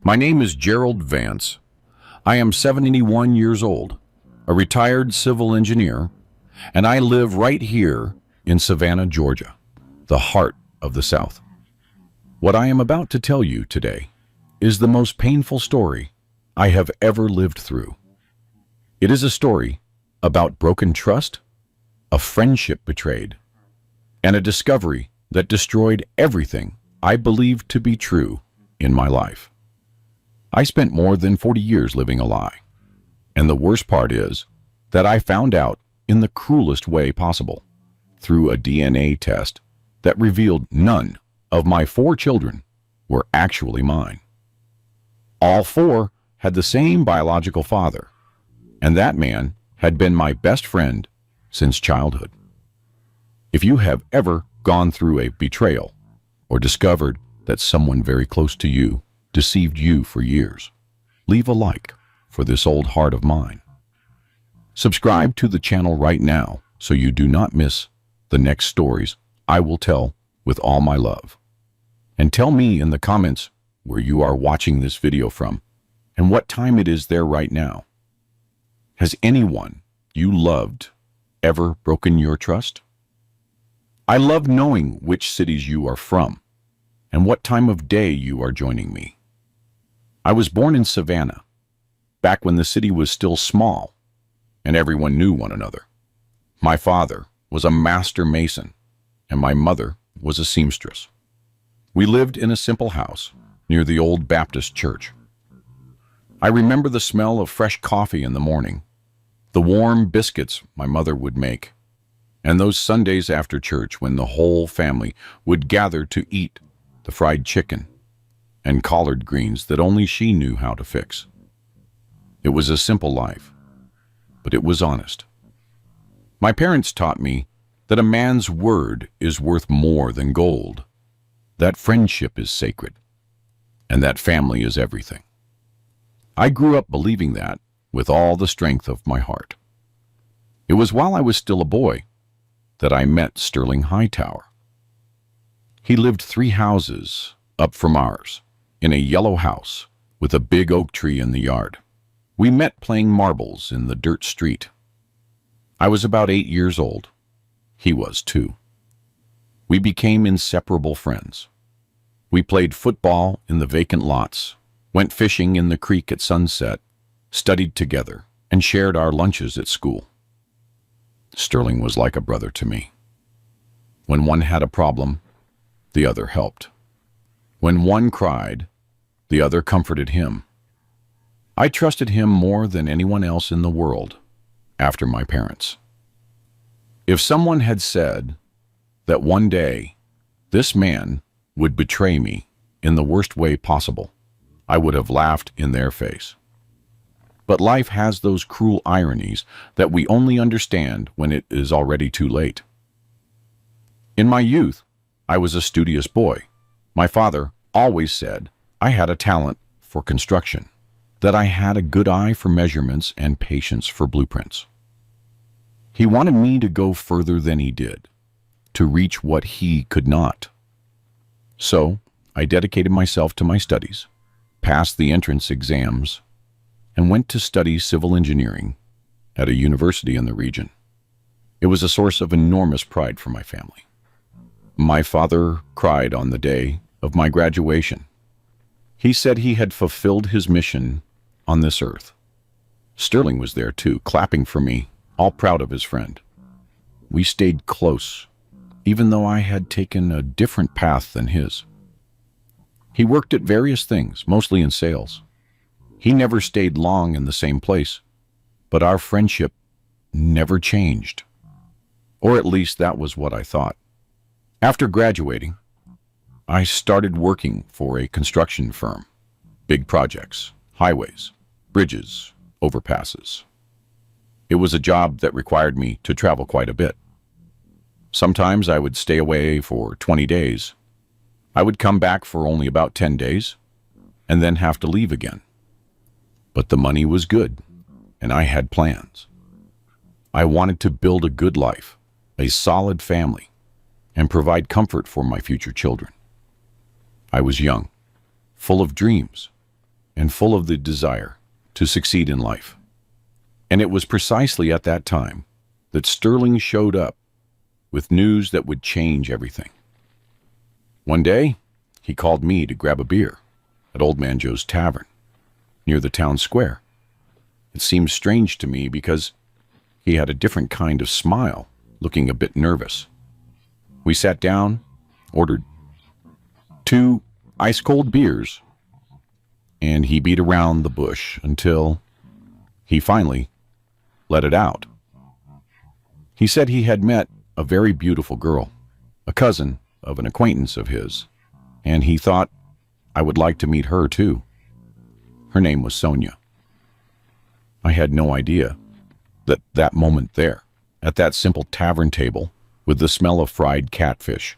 My name is Gerald Vance. I am 71 years old, a retired civil engineer, and I live right here in Savannah, Georgia, the heart of the South. What I am about to tell you today is the most painful story I have ever lived through. It is a story about broken trust, a friendship betrayed, and a discovery that destroyed everything I believed to be true in my life. I spent more than 40 years living a lie, and the worst part is that I found out in the cruelest way possible, through a DNA test that revealed none of my 4 children were actually mine. All 4 had the same biological father, and that man had been my best friend since childhood. If you have ever gone through a betrayal or discovered that someone very close to you deceived you for years, leave a like for this old heart of mine. Subscribe to the channel right now so you do not miss the next stories I will tell with all my love. And tell me in the comments where you are watching this video from and what time it is there right now. Has anyone you loved ever broken your trust? I love knowing which cities you are from and what time of day you are joining me. I was born in Savannah, back when the city was still small and everyone knew one another. My father was a master mason and my mother was a seamstress. We lived in a simple house near the old Baptist church. I remember the smell of fresh coffee in the morning, the warm biscuits my mother would make, and those Sundays after church when the whole family would gather to eat the fried chicken and collard greens that only she knew how to fix. It was a simple life, but it was honest. My parents taught me that a man's word is worth more than gold, that friendship is sacred, and that family is everything. I grew up believing that with all the strength of my heart. It was while I was still a boy that I met Sterling Hightower. He lived 3 houses up from ours, in a yellow house with a big oak tree in the yard. We met playing marbles in the dirt street. I was about 8 years old. He was too. We became inseparable friends. We played football in the vacant lots, went fishing in the creek at sunset, studied together, and shared our lunches at school. Sterling was like a brother to me. When one had a problem, the other helped. When one cried, the other comforted him. I trusted him more than anyone else in the world after my parents. If someone had said that one day this man would betray me in the worst way possible, I would have laughed in their face. But life has those cruel ironies that we only understand when it is already too late. In my youth, I was a studious boy. My father always said I had a talent for construction, that I had a good eye for measurements and patience for blueprints. He wanted me to go further than he did, to reach what he could not. So I dedicated myself to my studies, passed the entrance exams, and went to study civil engineering at a university in the region. It was a source of enormous pride for my family. My father cried on the day of my graduation. He said he had fulfilled his mission on this earth. Sterling was there too, clapping for me, all proud of his friend. We stayed close, even though I had taken a different path than his. He worked at various things, mostly in sales. He never stayed long in the same place, but our friendship never changed. Or at least that was what I thought. After graduating, I started working for a construction firm. Big projects, highways, bridges, overpasses. It was a job that required me to travel quite a bit. Sometimes I would stay away for 20 days. I would come back for only about 10 days, and then have to leave again. But the money was good, and I had plans. I wanted to build a good life, a solid family, and provide comfort for my future children. I was young, full of dreams, and full of the desire to succeed in life. And it was precisely at that time that Sterling showed up with news that would change everything. One day, he called me to grab a beer at Old Man Joe's Tavern near the town square. It seemed strange to me because he had a different kind of smile, looking a bit nervous. We sat down, ordered 2 ice-cold beers, and he beat around the bush until he finally let it out. He said he had met a very beautiful girl, a cousin of an acquaintance of his, and he thought I would like to meet her too. Her name was Sonia. I had no idea that that moment there, at that simple tavern table, with the smell of fried catfish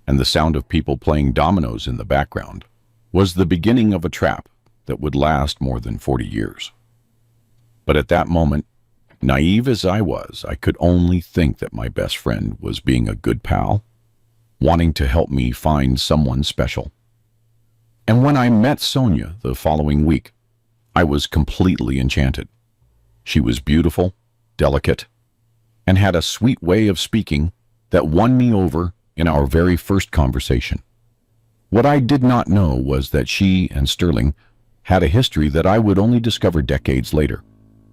and the sound of people playing dominoes in the background, was the beginning of a trap that would last more than 40 years. But at that moment, naive as I was, I could only think that my best friend was being a good pal, wanting to help me find someone special. And when I met Sonia the following week, I was completely enchanted. She was beautiful, delicate, and had a sweet way of speaking that won me over in our very first conversation. What I did not know was that she and Sterling had a history that I would only discover decades later,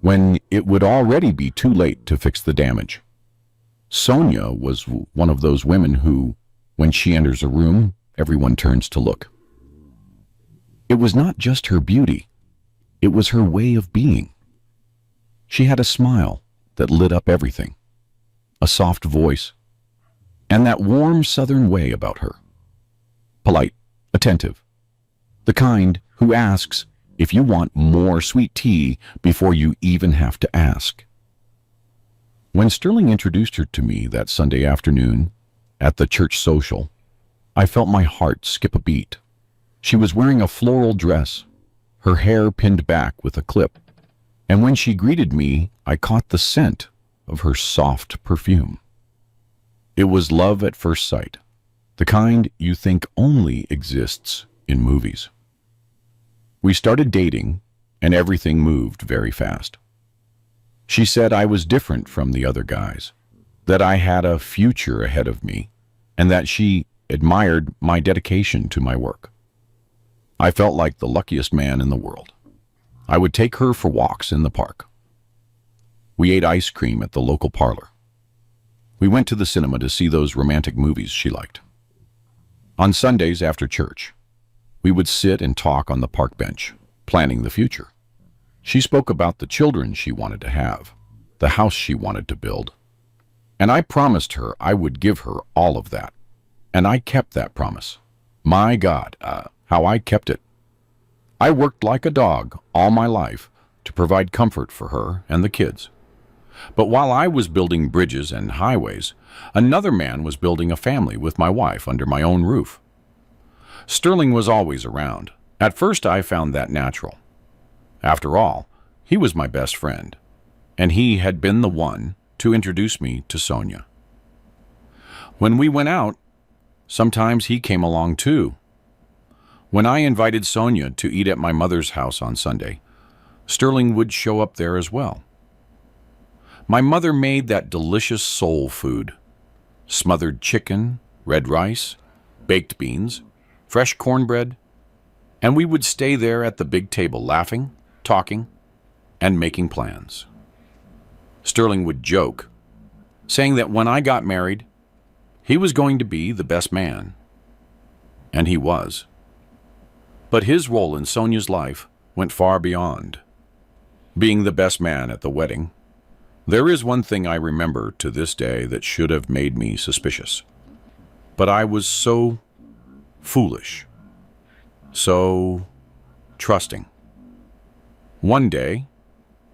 when it would already be too late to fix the damage. Sonia was one of those women who, when she enters a room, everyone turns to look. It was not just her beauty, it was her way of being. She had a smile that lit up everything, a soft voice, and that warm southern way about her. Polite, attentive, the kind who asks if you want more sweet tea before you even have to ask. When Sterling introduced her to me that Sunday afternoon at the church social, I felt my heart skip a beat. She was wearing a floral dress, her hair pinned back with a clip, and when she greeted me, I caught the scent of her soft perfume. It was love at first sight, the kind you think only exists in movies. We started dating, and everything moved very fast. She said I was different from the other guys, that I had a future ahead of me, and that she admired my dedication to my work. I felt like the luckiest man in the world. I would take her for walks in the park. We ate ice cream at the local parlor. We went to the cinema to see those romantic movies she liked. On Sundays after church, we would sit and talk on the park bench, planning the future. She spoke about the children she wanted to have, the house she wanted to build, and I promised her I would give her all of that. And I kept that promise. My God, how I kept it. I worked like a dog all my life to provide comfort for her and the kids. But while I was building bridges and highways, another man was building a family with my wife under my own roof. Sterling was always around. At first I found that natural. After all, he was my best friend, and he had been the one to introduce me to Sonia. When we went out, sometimes he came along too. When I invited Sonia to eat at my mother's house on Sunday, Sterling would show up there as well. My mother made that delicious soul food: smothered chicken, red rice, baked beans, fresh cornbread, and we would stay there at the big table laughing, talking, and making plans. Sterling would joke, saying that when I got married, he was going to be the best man. And he was. But his role in Sonia's life went far beyond being the best man at the wedding. There is one thing I remember to this day that should have made me suspicious. But I was so foolish, so trusting. One day,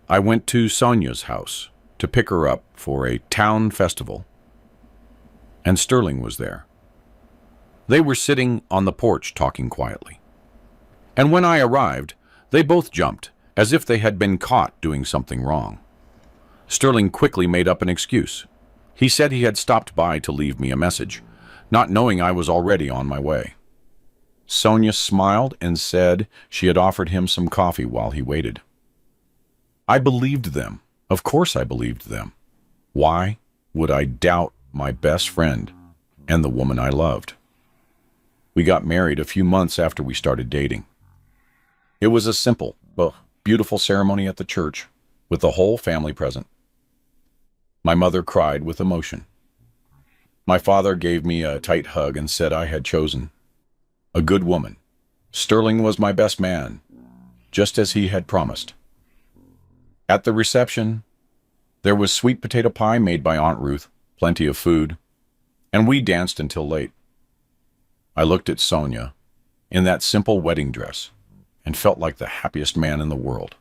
I went to Sonia's house to pick her up for a town festival, and Sterling was there. They were sitting on the porch talking quietly. And when I arrived, they both jumped, as if they had been caught doing something wrong. Sterling quickly made up an excuse. He said he had stopped by to leave me a message, not knowing I was already on my way. Sonia smiled and said she had offered him some coffee while he waited. I believed them. Of course I believed them. Why would I doubt my best friend and the woman I loved? We got married a few months after we started dating. It was a simple, but beautiful ceremony at the church, with the whole family present. My mother cried with emotion. My father gave me a tight hug and said I had chosen a good woman. Sterling was my best man, just as he had promised. At the reception, there was sweet potato pie made by Aunt Ruth, plenty of food, and we danced until late. I looked at Sonia in that simple wedding dress and felt like the happiest man in the world.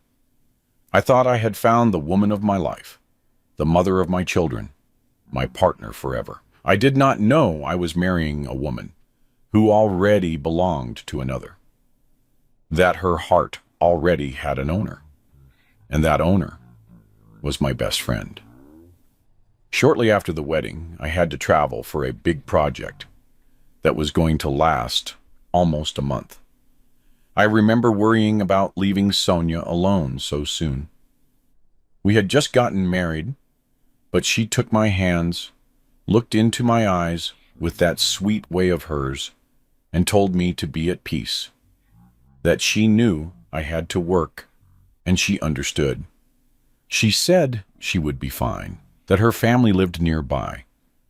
I thought I had found the woman of my life, the mother of my children, my partner forever. I did not know I was marrying a woman who already belonged to another, that her heart already had an owner, and that owner was my best friend. Shortly after the wedding, I had to travel for a big project that was going to last almost a month. I remember worrying about leaving Sonia alone so soon. We had just gotten married, but she took my hands, looked into my eyes with that sweet way of hers, and told me to be at peace, that she knew I had to work, and she understood. She said she would be fine, that her family lived nearby,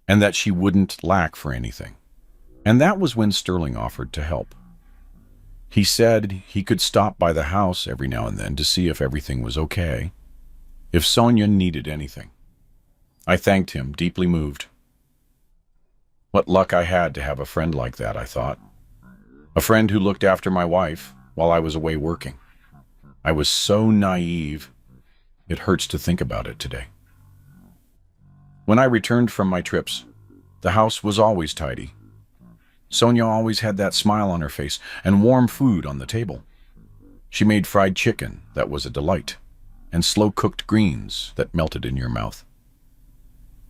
and that she wouldn't lack for anything. And that was when Sterling offered to help. He said he could stop by the house every now and then to see if everything was okay, if Sonia needed anything. I thanked him, deeply moved. What luck I had to have a friend like that, I thought. A friend who looked after my wife while I was away working. I was so naive, it hurts to think about it today. When I returned from my trips, the house was always tidy. Sonia always had that smile on her face and warm food on the table. She made fried chicken that was a delight, and slow-cooked greens that melted in your mouth.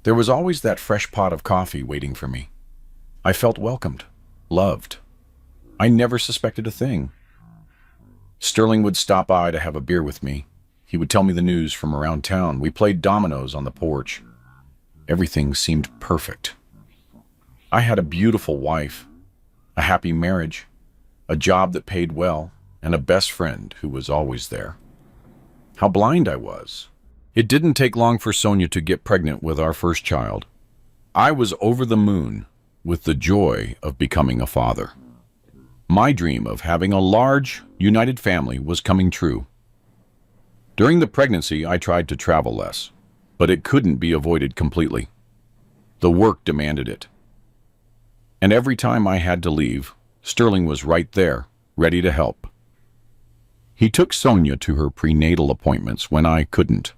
There was always that fresh pot of coffee waiting for me. I felt welcomed, loved. I never suspected a thing. Sterling would stop by to have a beer with me. He would tell me the news from around town. We played dominoes on the porch. Everything seemed perfect. I had a beautiful wife, a happy marriage, a job that paid well, and a best friend who was always there. How blind I was. It didn't take long for Sonia to get pregnant with our first child. I was over the moon with the joy of becoming a father. My dream of having a large, united family was coming true. During the pregnancy, I tried to travel less, but it couldn't be avoided completely. The work demanded it. And every time I had to leave, Sterling was right there, ready to help. He took Sonia to her prenatal appointments when I couldn't.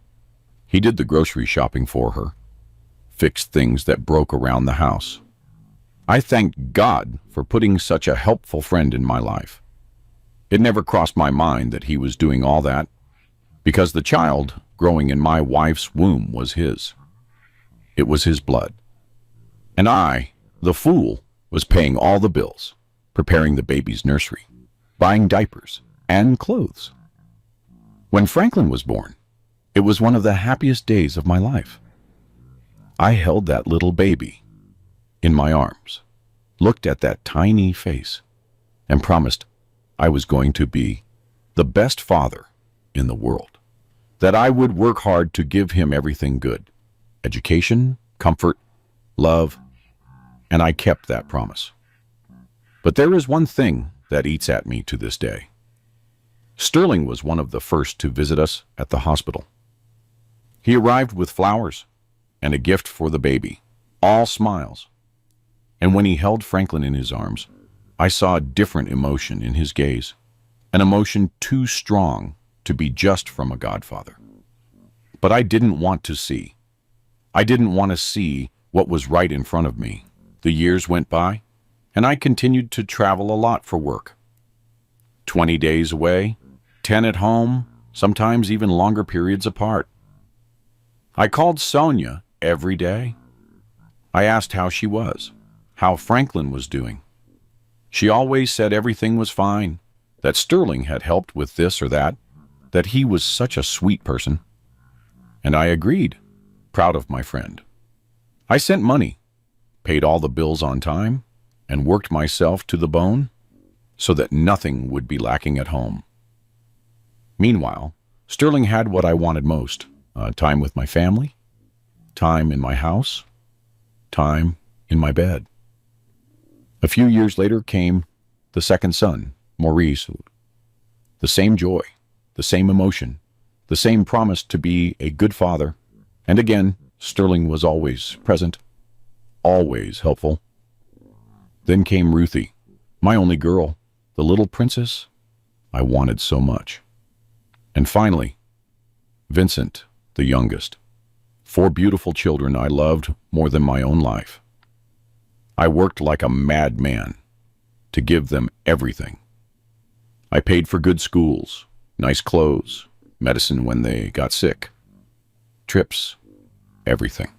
He did the grocery shopping for her, fixed things that broke around the house. I thanked God for putting such a helpful friend in my life. It never crossed my mind that he was doing all that, because the child growing in my wife's womb was his. It was his blood. And I, the fool, was paying all the bills, preparing the baby's nursery, buying diapers and clothes. When Franklin was born, it was one of the happiest days of my life. I held that little baby in my arms, looked at that tiny face, and promised I was going to be the best father in the world, that I would work hard to give him everything good, education, comfort, love, and I kept that promise. But there is one thing that eats at me to this day. Sterling was one of the first to visit us at the hospital. He arrived with flowers and a gift for the baby, all smiles. And when he held Franklin in his arms, I saw a different emotion in his gaze, an emotion too strong to be just from a godfather. But I didn't want to see. I didn't want to see what was right in front of me. The years went by, and I continued to travel a lot for work. 20 days away, 10 at home, sometimes even longer periods apart. I called Sonia every day. I asked how she was, how Franklin was doing. She always said everything was fine, that Sterling had helped with this or that he was such a sweet person. And I agreed, proud of my friend. I sent money, paid all the bills on time, and worked myself to the bone so that nothing would be lacking at home. Meanwhile, Sterling had what I wanted most, time with my family, time in my house, time in my bed. A few years later came the second son, Maurice. The same joy, the same emotion, the same promise to be a good father. And again, Sterling was always present, always helpful. Then came Ruthie, my only girl, the little princess I wanted so much. And finally, Vincent, the youngest. 4 beautiful children I loved more than my own life. I worked like a madman to give them everything. I paid for good schools, nice clothes, medicine when they got sick, trips, everything.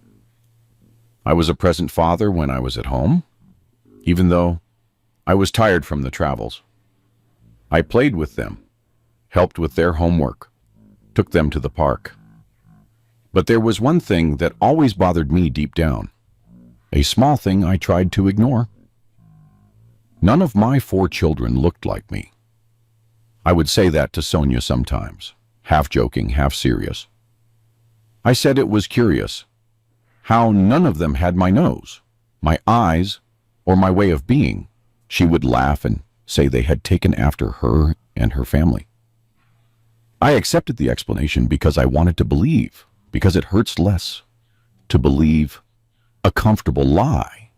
I was a present father when I was at home, even though I was tired from the travels. I played with them, helped with their homework, took them to the park. But there was one thing that always bothered me deep down, a small thing I tried to ignore. None of my 4 children looked like me. I would say that to Sonia sometimes, half joking, half serious. I said it was curious how none of them had my nose, my eyes, or my way of being. She would laugh and say they had taken after her and her family. I accepted the explanation because I wanted to believe, because it hurts less to believe a comfortable lie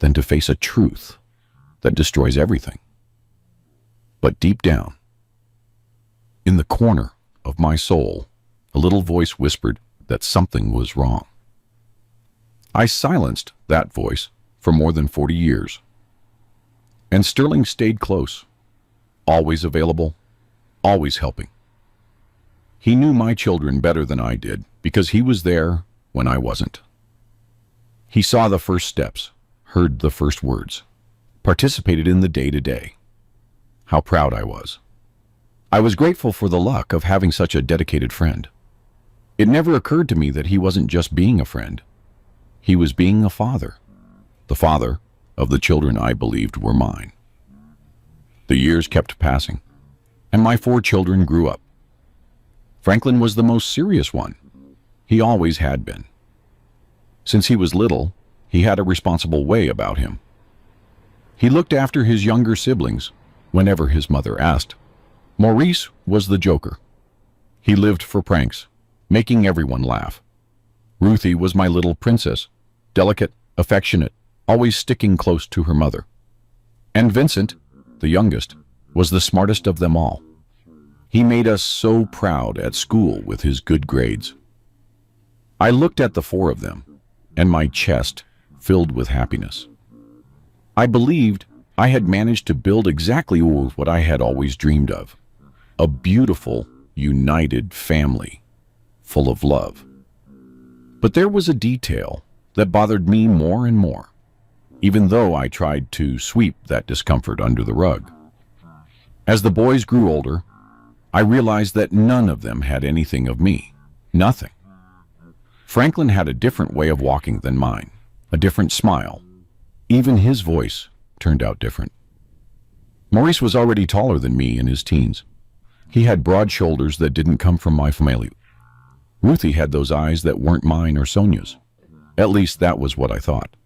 than to face a truth that destroys everything. But deep down, in the corner of my soul, a little voice whispered that something was wrong. I silenced that voice for more than 40 years. And Sterling stayed close, always available, always helping. He knew my children better than I did because he was there when I wasn't. He saw the first steps, heard the first words, participated in the day-to-day. How proud I was. I was grateful for the luck of having such a dedicated friend. It never occurred to me that he wasn't just being a friend. He was being a father, the father of the children I believed were mine. The years kept passing, and my 4 children grew up. Franklin was the most serious one. He always had been. Since he was little, he had a responsible way about him. He looked after his younger siblings whenever his mother asked. Maurice was the joker. He lived for pranks, making everyone laugh. Ruthie was my little princess, delicate, affectionate, always sticking close to her mother. And Vincent, the youngest, was the smartest of them all. He made us so proud at school with his good grades. I looked at the 4 of them, and my chest filled with happiness. I believed I had managed to build exactly what I had always dreamed of, a beautiful, united family, full of love. But there was a detail that bothered me more and more, even though I tried to sweep that discomfort under the rug. As the boys grew older, I realized that none of them had anything of me, nothing. Franklin had a different way of walking than mine, a different smile. Even his voice turned out different. Maurice was already taller than me in his teens. He had broad shoulders that didn't come from my family. Ruthie had those eyes that weren't mine or Sonia's. At least that was what I thought.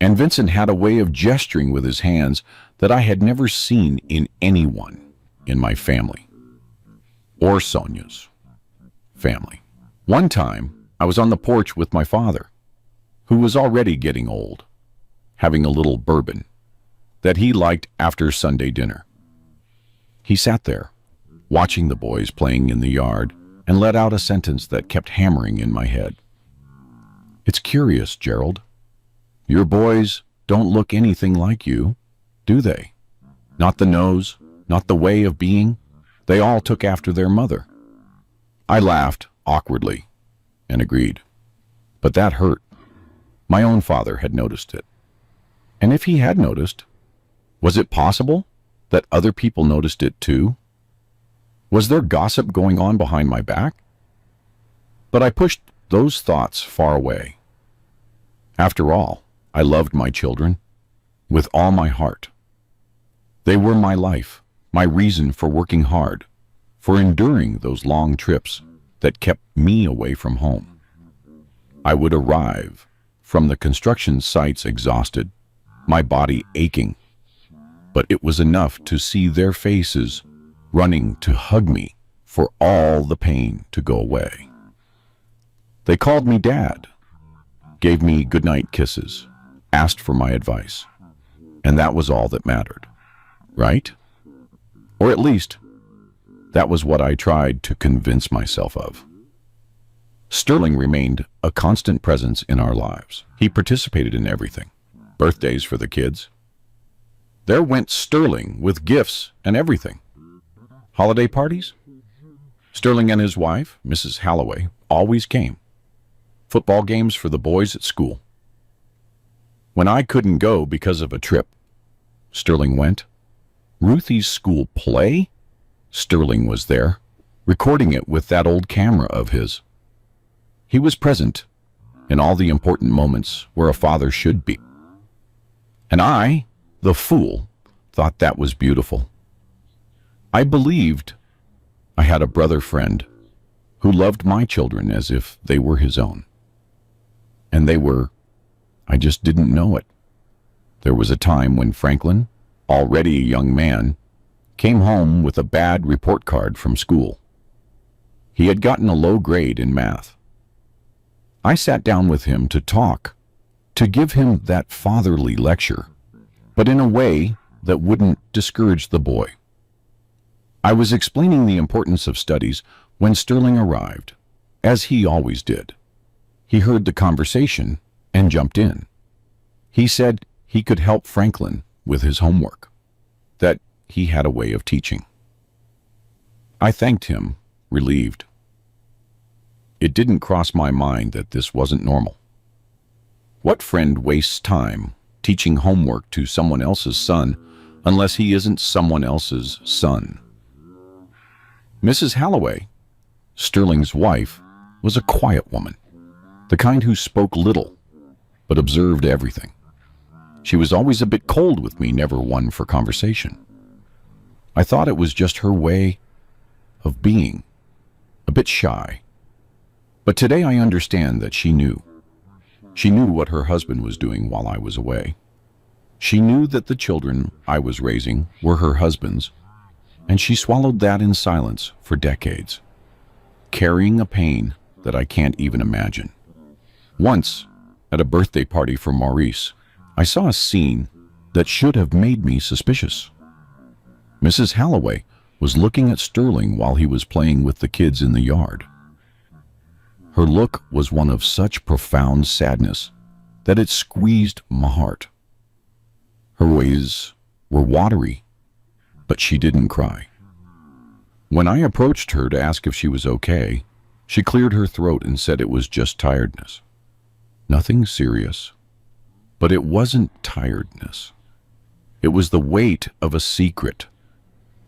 And Vincent had a way of gesturing with his hands that I had never seen in anyone in my family, or Sonia's family. One time, I was on the porch with my father, who was already getting old, having a little bourbon that he liked after Sunday dinner. He sat there, watching the boys playing in the yard, and let out a sentence that kept hammering in my head. "It's curious, Gerald. Your boys don't look anything like you, do they? Not the nose, not the way of being. They all took after their mother." I laughed awkwardly and agreed. But that hurt. My own father had noticed it. And if he had noticed, Was it possible that other people noticed it too? Was there gossip going on behind my back? But I pushed those thoughts far away. After all, I loved my children with all my heart. They were my life, my reason for working hard, for enduring those long trips that kept me away from home. I would arrive from the construction sites exhausted, my body aching, but it was enough to see their faces running to hug me for all the pain to go away. They called me Dad, gave me goodnight kisses, asked for my advice, and that was all that mattered, right? Or at least, that was what I tried to convince myself of. Sterling remained a constant presence in our lives. He participated in everything. Birthdays for the kids. There went Sterling with gifts and everything. Holiday parties? Sterling and his wife, Mrs. Halloway, always came. Football games for the boys at school. When I couldn't go because of a trip, Sterling went. Ruthie's school play? Sterling was there, recording it with that old camera of his. He was present in all the important moments where a father should be. And I, the fool, thought that was beautiful. I believed I had a brother friend who loved my children as if they were his own. And they were. I just didn't know it. There was a time when Franklin, already a young man, came home with a bad report card from school. He had gotten a low grade in math. I sat down with him to talk, to give him that fatherly lecture, but in a way that wouldn't discourage the boy. I was explaining the importance of studies when Sterling arrived, as he always did. He heard the conversation and jumped in. He said he could help Franklin with his homework, that he had a way of teaching. I thanked him, relieved. It didn't cross my mind that this wasn't normal. What friend wastes time teaching homework to someone else's son unless he isn't someone else's son? Mrs. Halloway, Sterling's wife, was a quiet woman, the kind who spoke little but observed everything. She was always a bit cold with me, never one for conversation. I thought it was just her way of being, a bit shy. But today I understand that she knew. She knew what her husband was doing while I was away. She knew that the children I was raising were her husband's, and she swallowed that in silence for decades, carrying a pain that I can't even imagine. Once, at a birthday party for Maurice, I saw a scene that should have made me suspicious. Mrs. Halloway was looking at Sterling while he was playing with the kids in the yard. Her look was one of such profound sadness that it squeezed my heart. Her ways were watery, but she didn't cry. When I approached her to ask if she was okay, she cleared her throat and said it was just tiredness. Nothing serious, but it wasn't tiredness. It was the weight of a secret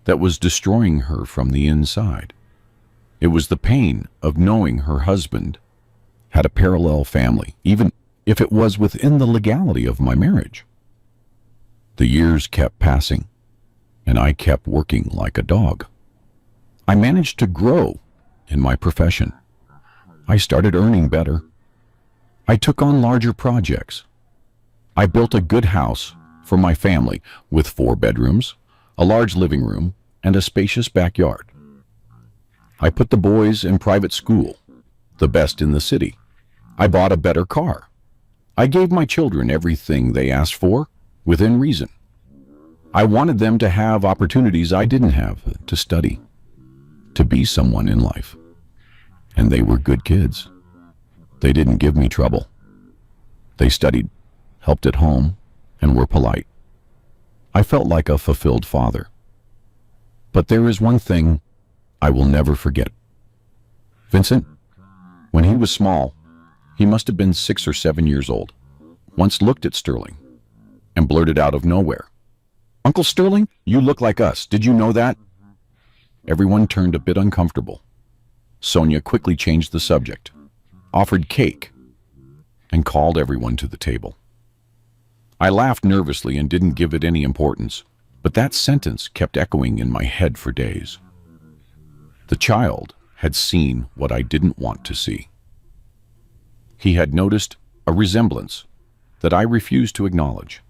that was destroying her from the inside. It was the pain of knowing her husband had a parallel family, even if it was within the legality of my marriage. The years kept passing, and I kept working like a dog. I managed to grow in my profession. I started earning better. I took on larger projects. I built a good house for my family with 4 bedrooms, a large living room, and a spacious backyard. I put the boys in private school, the best in the city. I bought a better car. I gave my children everything they asked for, within reason. I wanted them to have opportunities I didn't have, to study, to be someone in life. And they were good kids. They didn't give me trouble. They studied, helped at home, and were polite. I felt like a fulfilled father. But there is one thing I will never forget. Vincent, when he was small, he must have been 6 or 7 years old, once looked at Sterling and blurted out of nowhere, Uncle Sterling, you look like us. Did you know that? Everyone turned a bit uncomfortable. Sonia quickly changed the subject, offered cake, and called everyone to the table. I laughed nervously and didn't give it any importance, but that sentence kept echoing in my head for days. The child had seen what I didn't want to see. He had noticed a resemblance that I refused to acknowledge.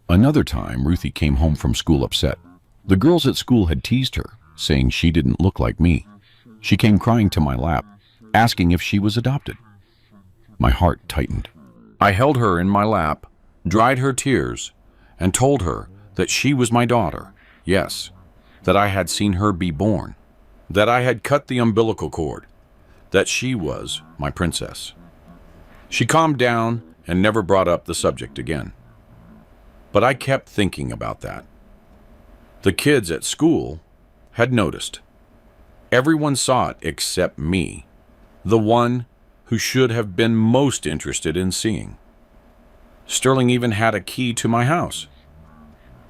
Another time, Ruthie came home from school upset. The girls at school had teased her, saying she didn't look like me. She came crying to my lap, asking if she was adopted. My heart tightened. I held her in my lap, dried her tears, and told her that she was my daughter. Yes, that I had seen her be born, that I had cut the umbilical cord, that she was my princess. She calmed down and never brought up the subject again. But I kept thinking about that. The kids at school had noticed. Everyone saw it except me, the one who should have been most interested in seeing. Sterling even had a key to my house.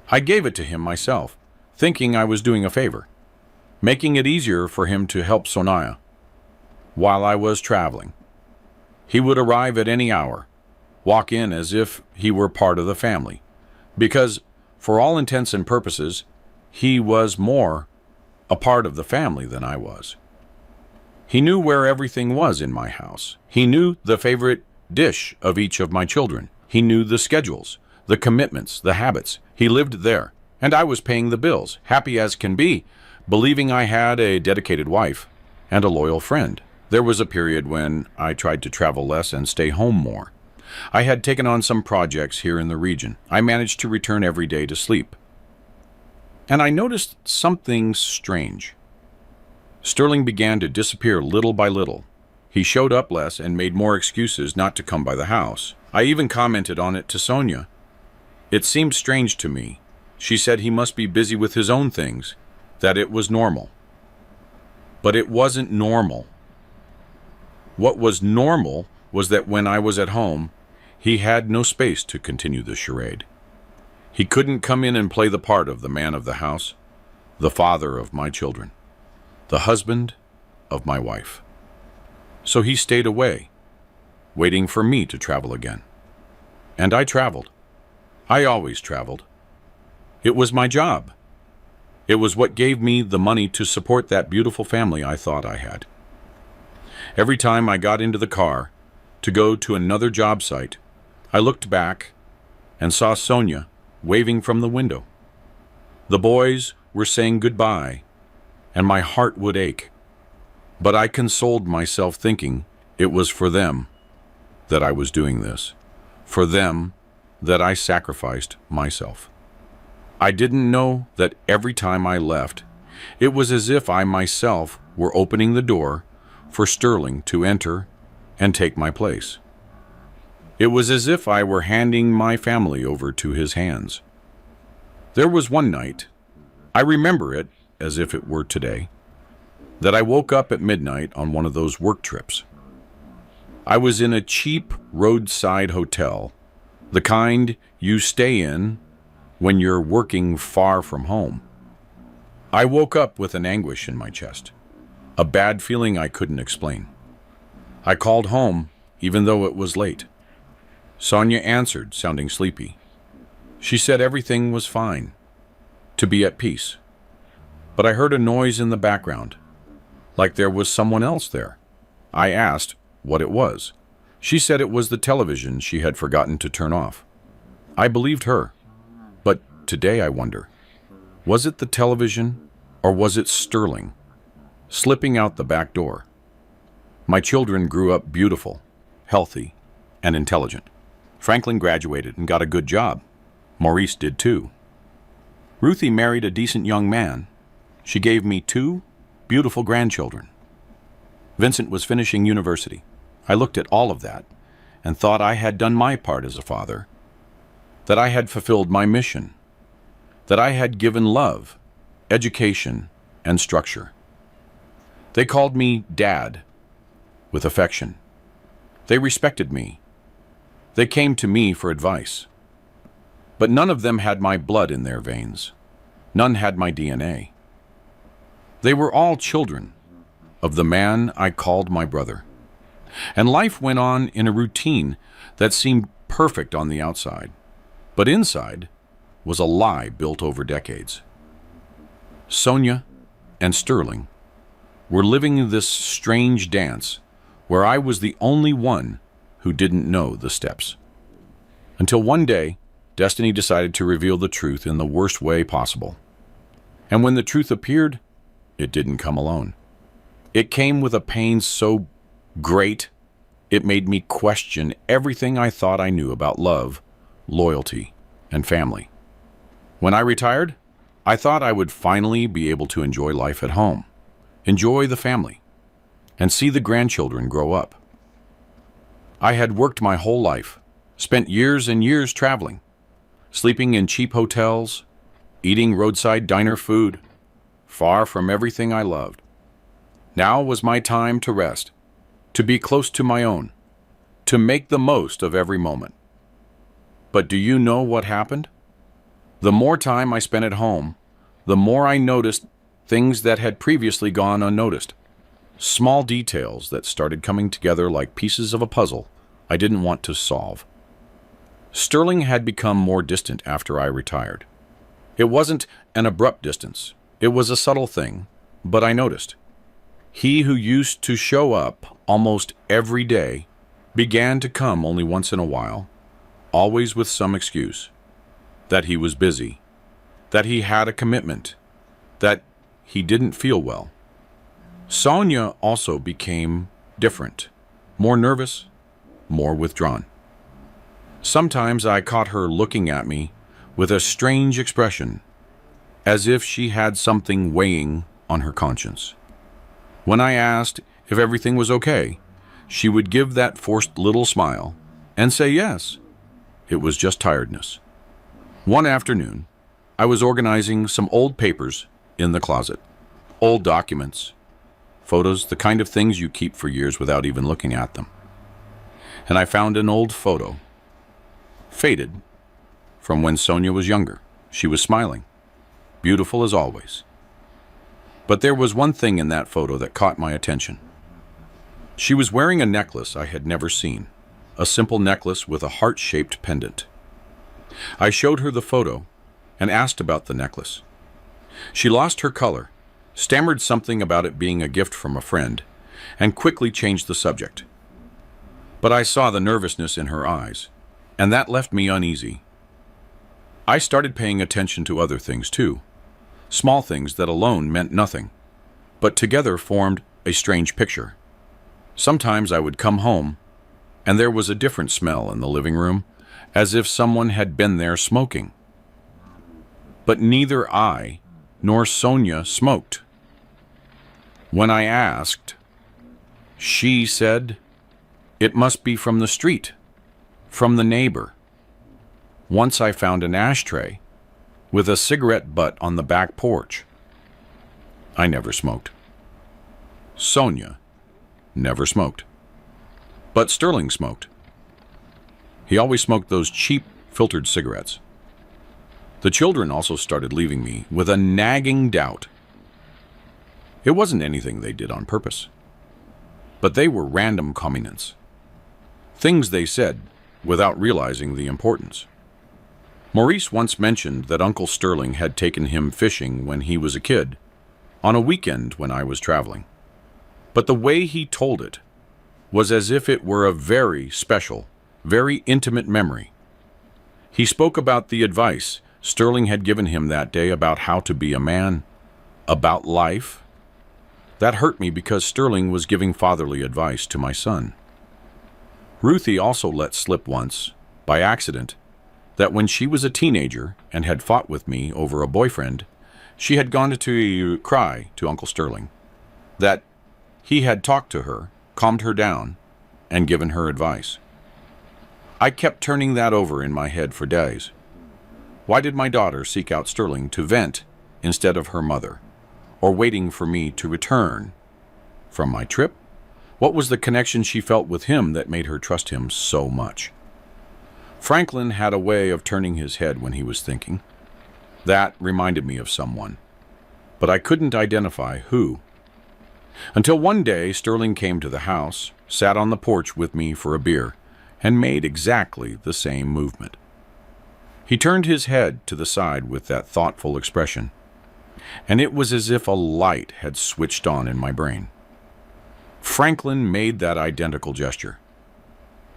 I gave it to him myself, thinking I was doing a favor, making it easier for him to help Sonia. While I was traveling, he would arrive at any hour, walk in as if he were part of the family, because, for all intents and purposes, he was more a part of the family than I was. He knew where everything was in my house. He knew the favorite dish of each of my children. He knew the schedules, the commitments, the habits. He lived there, and I was paying the bills, happy as can be, believing I had a dedicated wife and a loyal friend. There was a period when I tried to travel less and stay home more. I had taken on some projects here in the region. I managed to return every day to sleep. And I noticed something strange. Sterling began to disappear little by little. He showed up less and made more excuses not to come by the house. I even commented on it to Sonia. It seemed strange to me. She said he must be busy with his own things, that it was normal. But it wasn't normal. What was normal was that when I was at home, he had no space to continue the charade. He couldn't come in and play the part of the man of the house, the father of my children, the husband of my wife. So he stayed away, waiting for me to travel again. And I traveled. I always traveled. It was my job. It was what gave me the money to support that beautiful family I thought I had. Every time I got into the car to go to another job site, I looked back and saw Sonia waving from the window. The boys were saying goodbye, and my heart would ache. But I consoled myself thinking it was for them that I was doing this, for them that I sacrificed myself. I didn't know that every time I left, it was as if I myself were opening the door for Sterling to enter and take my place. It was as if I were handing my family over to his hands. There was one night, I remember it as if it were today, that I woke up at midnight on one of those work trips. I was in a cheap roadside hotel, the kind you stay in when you're working far from home. I woke up with an anguish in my chest, a bad feeling I couldn't explain. I called home, even though it was late. Sonia answered, sounding sleepy. She said everything was fine, to be at peace. But I heard a noise in the background, like there was someone else there. I asked what it was. She said it was the television she had forgotten to turn off. I believed her. But today I wonder, was it the television or was it Sterling slipping out the back door? My children grew up beautiful, healthy, and intelligent. Franklin graduated and got a good job. Maurice did too. Ruthie married a decent young man. She gave me 2 beautiful grandchildren. Vincent was finishing university. I looked at all of that and thought I had done my part as a father, that I had fulfilled my mission, that I had given love, education, and structure. They called me Dad with affection. They respected me. They came to me for advice. But none of them had my blood in their veins. None had my DNA. They were all children of the man I called my brother. And life went on in a routine that seemed perfect on the outside, but inside was a lie built over decades. Sonia and Sterling were living this strange dance where I was the only one who didn't know the steps. Until one day, destiny decided to reveal the truth in the worst way possible. And when the truth appeared, it didn't come alone. It came with a pain so great, it made me question everything I thought I knew about love, loyalty, and family. When I retired, I thought I would finally be able to enjoy life at home, enjoy the family, and see the grandchildren grow up. I had worked my whole life, spent years and years traveling, sleeping in cheap hotels, eating roadside diner food, far from everything I loved. Now was my time to rest, to be close to my own, to make the most of every moment. But do you know what happened? The more time I spent at home, the more I noticed things that had previously gone unnoticed. Small details that started coming together like pieces of a puzzle I didn't want to solve. Sterling had become more distant after I retired. It wasn't an abrupt distance. It was a subtle thing, but I noticed. He who used to show up almost every day began to come only once in a while, always with some excuse. That he was busy, that he had a commitment, that he didn't feel well. Sonia also became different, more nervous, more withdrawn. Sometimes I caught her looking at me with a strange expression, as if she had something weighing on her conscience. When I asked if everything was okay, she would give that forced little smile and say yes, it was just tiredness. One afternoon, I was organizing some old papers in the closet. Old documents, photos, the kind of things you keep for years without even looking at them. And I found an old photo, faded, from when Sonia was younger. She was smiling, beautiful as always. But there was one thing in that photo that caught my attention. She was wearing a necklace I had never seen, a simple necklace with a heart-shaped pendant. I showed her the photo and asked about the necklace. She lost her color, stammered something about it being a gift from a friend, and quickly changed the subject. But I saw the nervousness in her eyes, and that left me uneasy. I started paying attention to other things too, small things that alone meant nothing, but together formed a strange picture. Sometimes I would come home, and there was a different smell in the living room, as if someone had been there smoking. But neither I nor Sonia smoked. When I asked, she said, "It must be from the street, from the neighbor." Once I found an ashtray with a cigarette butt on the back porch. I never smoked. Sonia never smoked. But Sterling smoked. He always smoked those cheap, filtered cigarettes. The children also started leaving me with a nagging doubt. It wasn't anything they did on purpose, but they were random comments. Things they said without realizing the importance. Maurice once mentioned that Uncle Sterling had taken him fishing when he was a kid, on a weekend when I was traveling. But the way he told it was as if it were a very special, very intimate memory. He spoke about the advice Sterling had given him that day about how to be a man, about life. That hurt me because Sterling was giving fatherly advice to my son. Ruthie also let slip once, by accident, that when she was a teenager and had fought with me over a boyfriend, she had gone to cry to Uncle Sterling, that he had talked to her, calmed her down, and given her advice. I kept turning that over in my head for days. Why did my daughter seek out Sterling to vent instead of her mother, or waiting for me to return from my trip? What was the connection she felt with him that made her trust him so much? Franklin had a way of turning his head when he was thinking. That reminded me of someone, but I couldn't identify who. Until one day, Sterling came to the house, sat on the porch with me for a beer, and made exactly the same movement. He turned his head to the side with that thoughtful expression, and it was as if a light had switched on in my brain. Franklin made that identical gesture.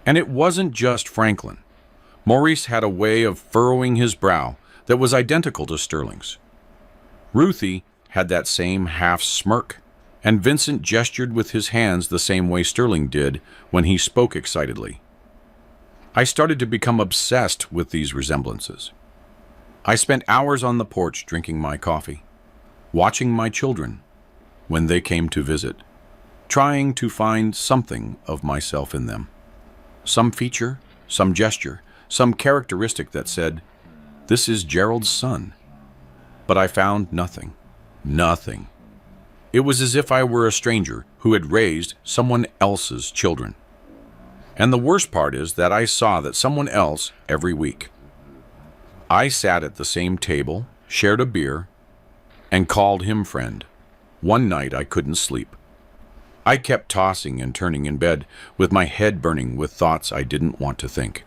And it wasn't just Franklin. Maurice had a way of furrowing his brow that was identical to Sterling's. Ruthie had that same half smirk, and Vincent gestured with his hands the same way Sterling did when he spoke excitedly. I started to become obsessed with these resemblances. I spent hours on the porch drinking my coffee, watching my children when they came to visit, trying to find something of myself in them. Some feature, some gesture, some characteristic that said, "This is Gerald's son." But I found nothing. Nothing. It was as if I were a stranger who had raised someone else's children. And the worst part is that I saw that someone else every week. I sat at the same table, shared a beer, and called him friend. One night I couldn't sleep. I kept tossing and turning in bed, with my head burning with thoughts I didn't want to think.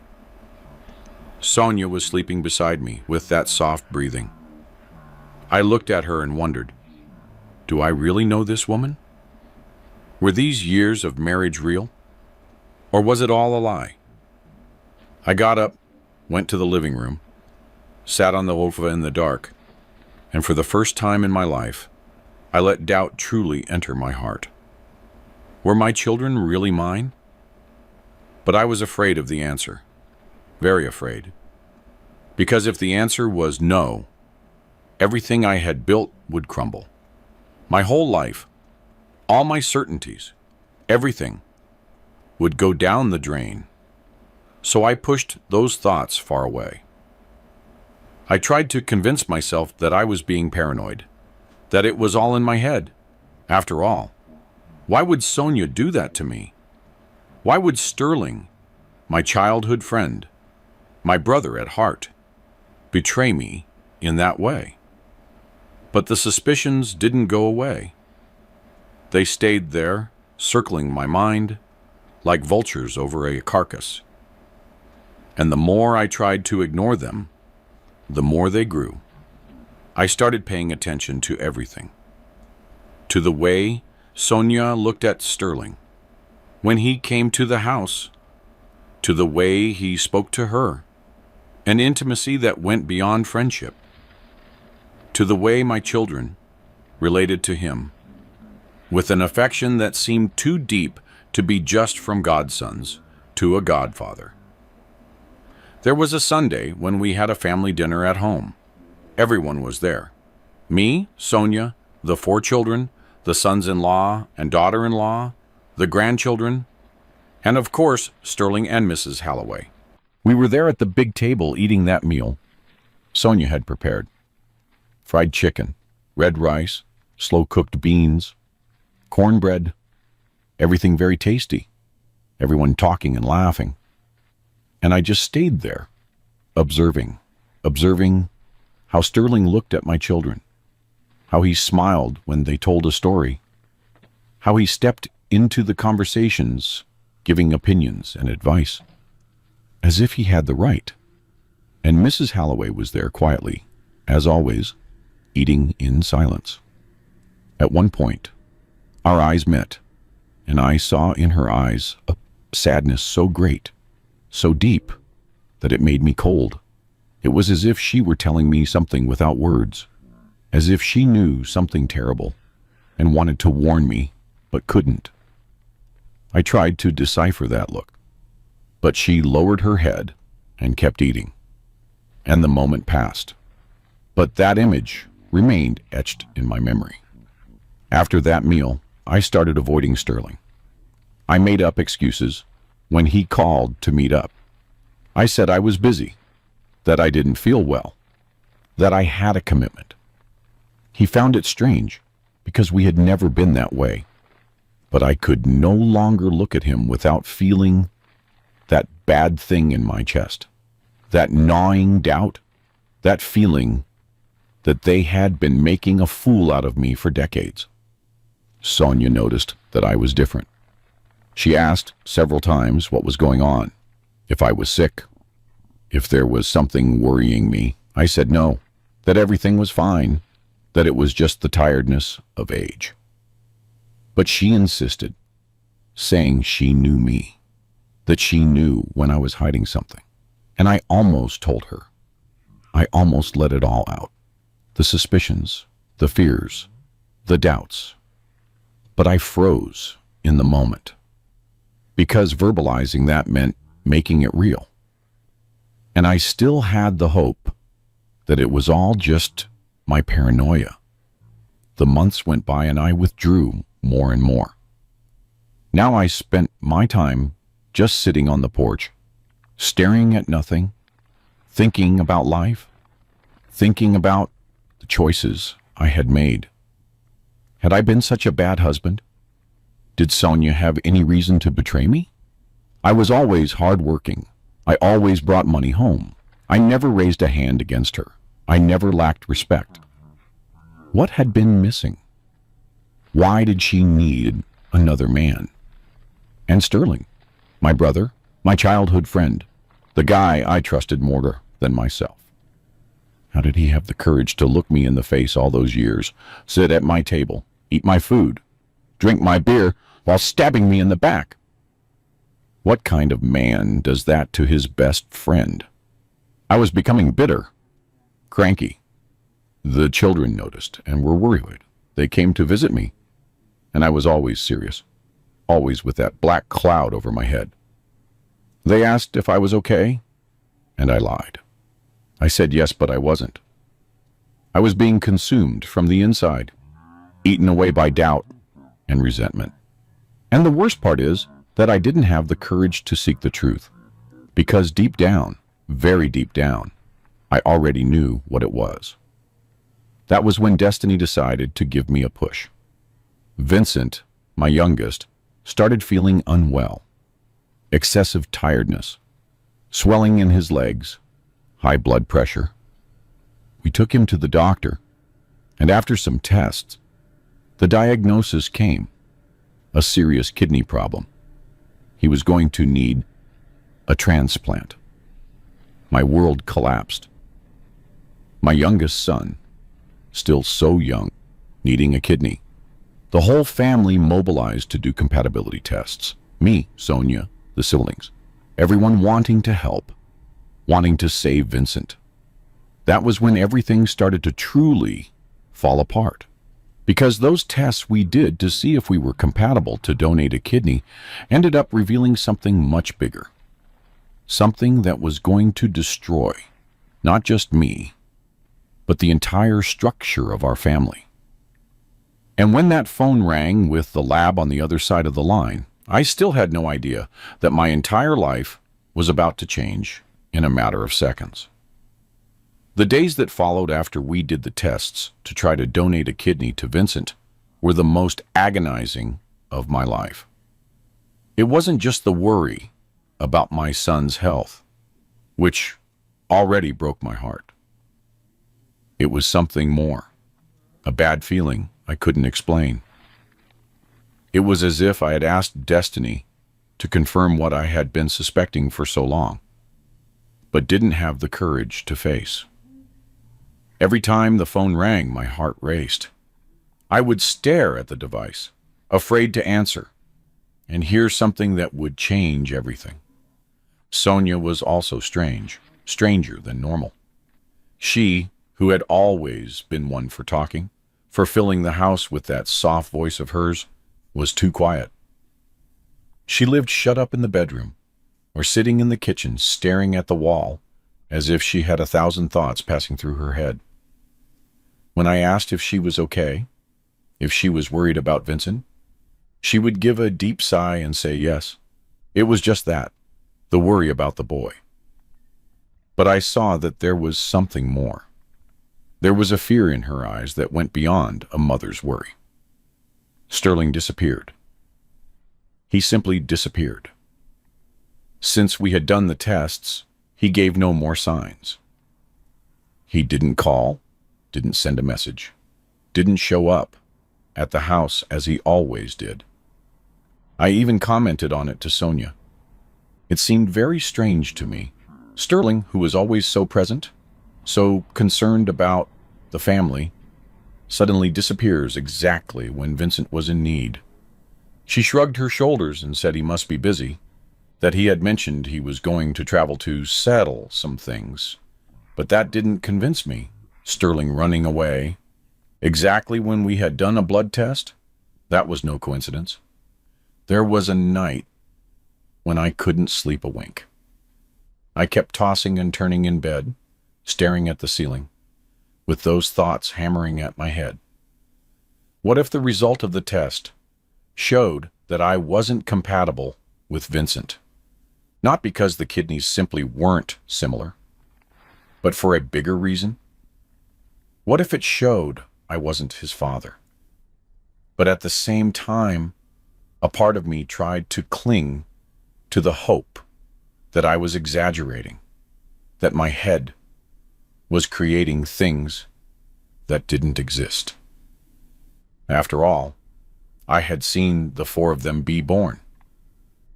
Sonia was sleeping beside me with that soft breathing. I looked at her and wondered, do I really know this woman? Were these years of marriage real? Or was it all a lie? I got up, went to the living room, sat on the sofa in the dark, and for the first time in my life, I let doubt truly enter my heart. Were my children really mine? But I was afraid of the answer, very afraid. Because if the answer was no, everything I had built would crumble. My whole life, all my certainties, everything would go down the drain. So I pushed those thoughts far away. I tried to convince myself that I was being paranoid, that it was all in my head. After all, why would Sonia do that to me? Why would Sterling, my childhood friend, my brother at heart, betray me in that way? But the suspicions didn't go away. They stayed there, circling my mind, like vultures over a carcass. And the more I tried to ignore them, the more they grew. I started paying attention to everything. To the way Sonia looked at Sterling when he came to the house, to the way he spoke to her, an intimacy that went beyond friendship, to the way my children related to him, with an affection that seemed too deep to be just from godsons to a godfather. There was a Sunday when we had a family dinner at home. Everyone was there. Me, Sonia, the 4 children, the sons-in-law and daughter-in-law, the grandchildren, and of course, Sterling and Mrs. Halloway. We were there at the big table eating that meal Sonia had prepared. Fried chicken, red rice, slow-cooked beans, cornbread, everything very tasty, everyone talking and laughing. And I just stayed there, observing how Sterling looked at my children, how he smiled when they told a story, how he stepped into the conversations, giving opinions and advice, as if he had the right. And Mrs. Halloway was there quietly, as always, eating in silence. At one point, our eyes met, and I saw in her eyes a sadness so great, so deep, that it made me cold. It was as if she were telling me something without words, as if she knew something terrible and wanted to warn me, but couldn't. I tried to decipher that look, but she lowered her head and kept eating, and the moment passed. But that image remained etched in my memory. After that meal, I started avoiding Sterling. I made up excuses when he called to meet up. I said I was busy, that I didn't feel well, that I had a commitment. He found it strange because we had never been that way, but I could no longer look at him without feeling that bad thing in my chest. That gnawing doubt, that feeling that they had been making a fool out of me for decades. Sonia noticed that I was different. She asked several times what was going on, if I was sick, if there was something worrying me. I said no, that everything was fine, that it was just the tiredness of age. But she insisted, saying she knew me, that she knew when I was hiding something. And I almost told her. I almost let it all out. The suspicions, the fears, the doubts. But I froze in the moment, because verbalizing that meant making it real. And I still had the hope that it was all just my paranoia. The months went by and I withdrew more and more. Now I spent my time just sitting on the porch, staring at nothing, thinking about life, thinking about the choices I had made. Had I been such a bad husband? Did Sonia have any reason to betray me? I was always hardworking. I always brought money home. I never raised a hand against her. I never lacked respect. What had been missing? Why did she need another man? And Sterling, my brother, my childhood friend, the guy I trusted more than myself. How did he have the courage to look me in the face all those years, sit at my table, eat my food, drink my beer while stabbing me in the back? What kind of man does that to his best friend? I was becoming bitter, cranky. The children noticed and were worried. They came to visit me, and I was always serious, always with that black cloud over my head. They asked if I was okay, and I lied. I said yes, but I wasn't. I was being consumed from the inside, eaten away by doubt and resentment. And the worst part is that I didn't have the courage to seek the truth, because deep down, very deep down, I already knew what it was. That was when destiny decided to give me a push. Vincent, my youngest, started feeling unwell. Excessive tiredness, swelling in his legs, high blood pressure. We took him to the doctor, and after some tests, the diagnosis came: a serious kidney problem. He was going to need a transplant. My world collapsed. My youngest son, still so young, needing a kidney. The whole family mobilized to do compatibility tests. Me, Sonia, the siblings, everyone wanting to help, wanting to save Vincent. That was when everything started to truly fall apart. Because those tests we did to see if we were compatible to donate a kidney ended up revealing something much bigger. Something that was going to destroy not just me, but the entire structure of our family. And when that phone rang with the lab on the other side of the line, I still had no idea that my entire life was about to change in a matter of seconds. The days that followed after we did the tests to try to donate a kidney to Vincent were the most agonizing of my life. It wasn't just the worry about my son's health, which already broke my heart. It was something more, a bad feeling I couldn't explain. It was as if I had asked destiny to confirm what I had been suspecting for so long, but didn't have the courage to face. Every time the phone rang, my heart raced. I would stare at the device, afraid to answer, and hear something that would change everything. Sonia was also strange, stranger than normal. She, who had always been one for talking, for filling the house with that soft voice of hers, was too quiet. She lived shut up in the bedroom, or sitting in the kitchen staring at the wall, as if she had 1,000 thoughts passing through her head. When I asked if she was okay, if she was worried about Vincent, she would give a deep sigh and say yes. It was just that, the worry about the boy. But I saw that there was something more. There was a fear in her eyes that went beyond a mother's worry. Sterling disappeared. He simply disappeared. Since we had done the tests, He gave no more signs. He didn't call, didn't send a message, didn't show up at the house as he always did. I even commented on it to Sonia. It seemed very strange to me. Sterling, who was always so present, so concerned about the family, suddenly disappears exactly when Vincent was in need. She shrugged her shoulders and said he must be busy, that he had mentioned he was going to travel to settle some things. But that didn't convince me. Sterling running away, exactly when we had done a blood test? That was no coincidence. There was a night when I couldn't sleep a wink. I kept tossing and turning in bed, staring at the ceiling, with those thoughts hammering at my head. What if the result of the test showed that I wasn't compatible with Vincent? Not because the kidneys simply weren't similar, but for a bigger reason? What if it showed I wasn't his father? But at the same time, a part of me tried to cling to the hope that I was exaggerating, that my head was creating things that didn't exist. After all, I had seen the four of them be born.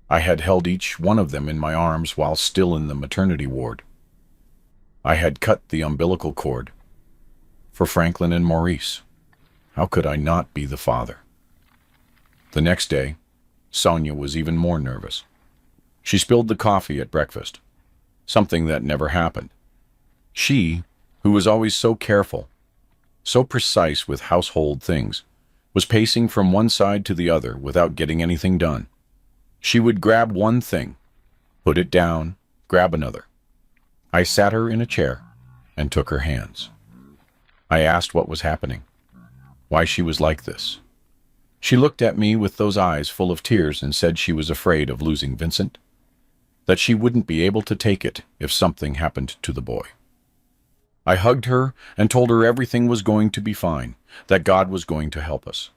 I had held each one of them in my arms while still in the maternity ward. I had cut the umbilical cord for Franklin and Maurice. How could I not be the father? The next day, Sonia was even more nervous. She spilled the coffee at breakfast, something that never happened. She, who was always so careful, so precise with household things, was pacing from one side to the other without getting anything done. She would grab one thing, put it down, grab another. I sat her in a chair and took her hands. I asked what was happening, why she was like this. She looked at me with those eyes full of tears and said she was afraid of losing Vincent, that she wouldn't be able to take it if something happened to the boy. I hugged her and told her everything was going to be fine, that God was going to help us.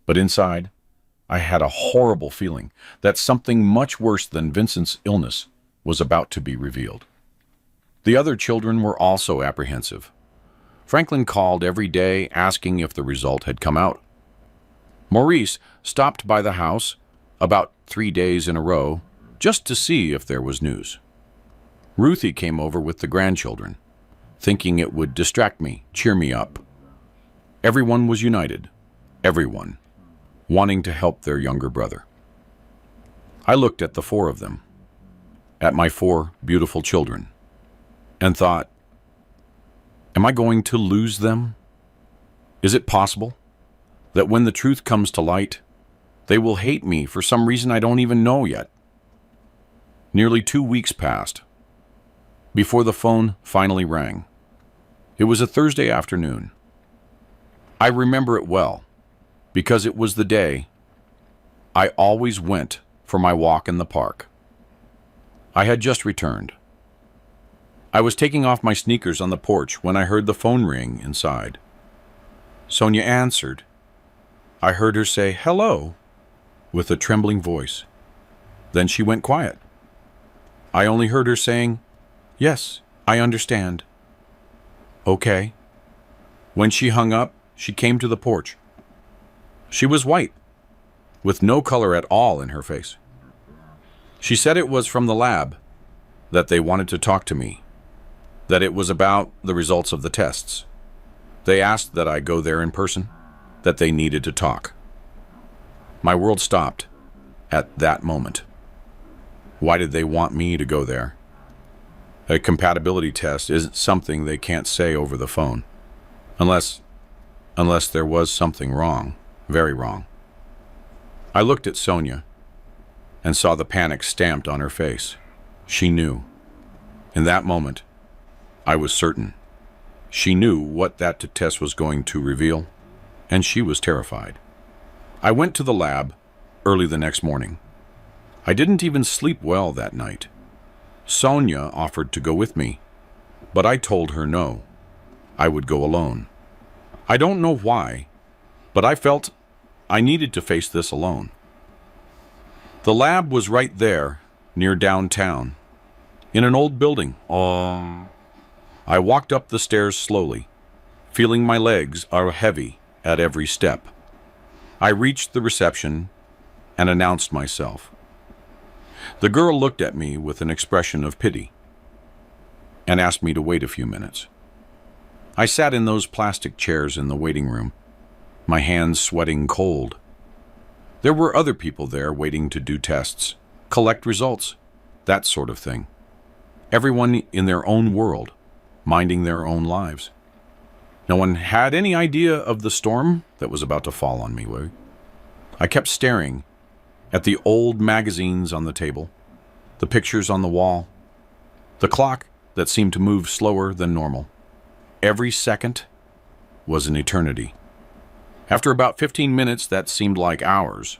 But inside, I had a horrible feeling that something much worse than Vincent's illness was about to be revealed. The other children were also apprehensive. Franklin called every day asking if the result had come out. Maurice stopped by the house about 3 days in a row just to see if there was news. Ruthie came over with the grandchildren, thinking it would distract me, cheer me up. Everyone was united, everyone, wanting to help their younger brother. I looked at the four of them, at my four beautiful children, and thought, am I going to lose them? Is it possible that when the truth comes to light, they will hate me for some reason I don't even know yet? Nearly 2 weeks passed before the phone finally rang. It was a Thursday afternoon. I remember it well because it was the day I always went for my walk in the park. I had just returned. I was taking off my sneakers on the porch when I heard the phone ring inside. Sonia answered. I heard her say, "Hello," with a trembling voice. Then she went quiet. I only heard her saying, "Yes, I understand." Okay. When she hung up, she came to the porch. She was white, with no color at all in her face. She said it was from the lab, that they wanted to talk to me, that it was about the results of the tests. They asked that I go there in person, that they needed to talk. My world stopped at that moment. Why did they want me to go there? A compatibility test isn't something they can't say over the phone. Unless there was something wrong, very wrong. I looked at Sonia and saw the panic stamped on her face. She knew. In that moment, I was certain. She knew what that test was going to reveal, and she was terrified. I went to the lab early the next morning. I didn't even sleep well that night. Sonia offered to go with me, but I told her no. I would go alone. I don't know why, but I felt I needed to face this alone. The lab was right there, near downtown. In an old building. I walked up the stairs slowly, feeling my legs are heavy at every step. I reached the reception and announced myself. The girl looked at me with an expression of pity and asked me to wait a few minutes. I sat in those plastic chairs in the waiting room, my hands sweating cold. There were other people there waiting to do tests, collect results, that sort of thing. Everyone in their own world, minding their own lives. No one had any idea of the storm that was about to fall on me. I kept staring at the old magazines on the table, the pictures on the wall, the clock that seemed to move slower than normal. Every second was an eternity. After about 15 minutes that seemed like hours,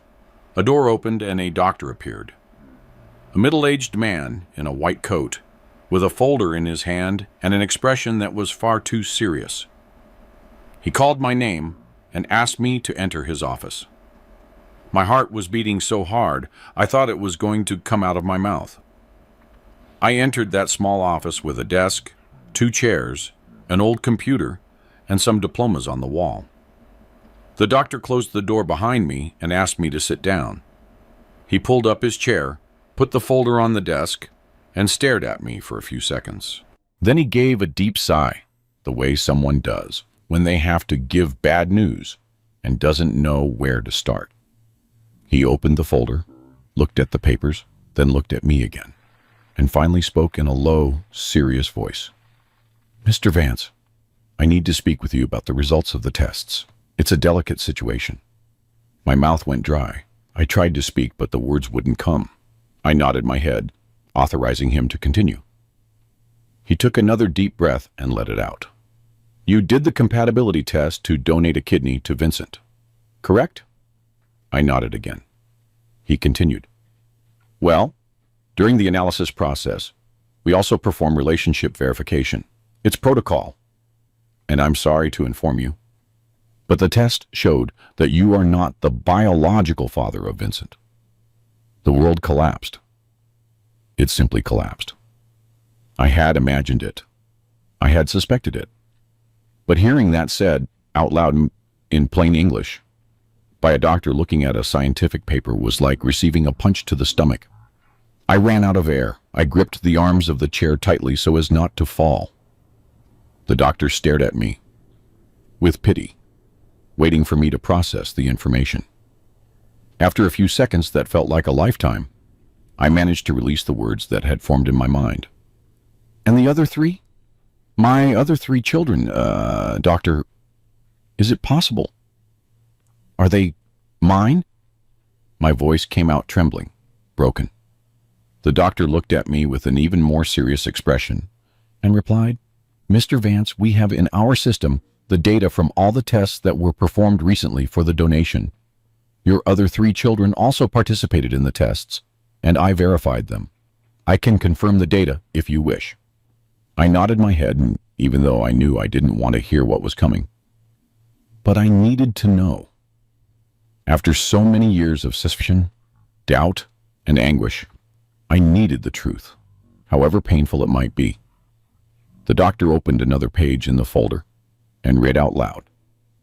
a door opened and a doctor appeared. A middle-aged man in a white coat, with a folder in his hand and an expression that was far too serious. He called my name and asked me to enter his office. My heart was beating so hard, I thought it was going to come out of my mouth. I entered that small office with a desk, 2 chairs, an old computer, and some diplomas on the wall. The doctor closed the door behind me and asked me to sit down. He pulled up his chair, put the folder on the desk, and stared at me for a few seconds. Then he gave a deep sigh, the way someone does when they have to give bad news and doesn't know where to start. He opened the folder, looked at the papers, then looked at me again, and finally spoke in a low, serious voice. "Mr. Vance, I need to speak with you about the results of the tests. It's a delicate situation." My mouth went dry. I tried to speak, but the words wouldn't come. I nodded my head, authorizing him to continue. He took another deep breath and let it out. "You did the compatibility test to donate a kidney to Vincent, correct?" I nodded again. He continued. "Well, during the analysis process, we also perform relationship verification. It's protocol, and I'm sorry to inform you, but the test showed that you are not the biological father of Vincent." The world collapsed. It simply collapsed. I had imagined it. I had suspected it. But hearing that said out loud in plain English by a doctor looking at a scientific paper was like receiving a punch to the stomach. I ran out of air. I gripped the arms of the chair tightly so as not to fall. The doctor stared at me with pity, waiting for me to process the information. After a few seconds that felt like a lifetime, I managed to release the words that had formed in my mind. "And the other 3? My other 3 children, doctor, is it possible? Are they mine?" My voice came out trembling, broken. The doctor looked at me with an even more serious expression and replied, "Mr. Vance, we have in our system the data from all the tests that were performed recently for the donation. Your other 3 children also participated in the tests, and I verified them. I can confirm the data if you wish." I nodded my head, even though I knew I didn't want to hear what was coming. But I needed to know. After so many years of suspicion, doubt, and anguish, I needed the truth, however painful it might be. The doctor opened another page in the folder and read out loud,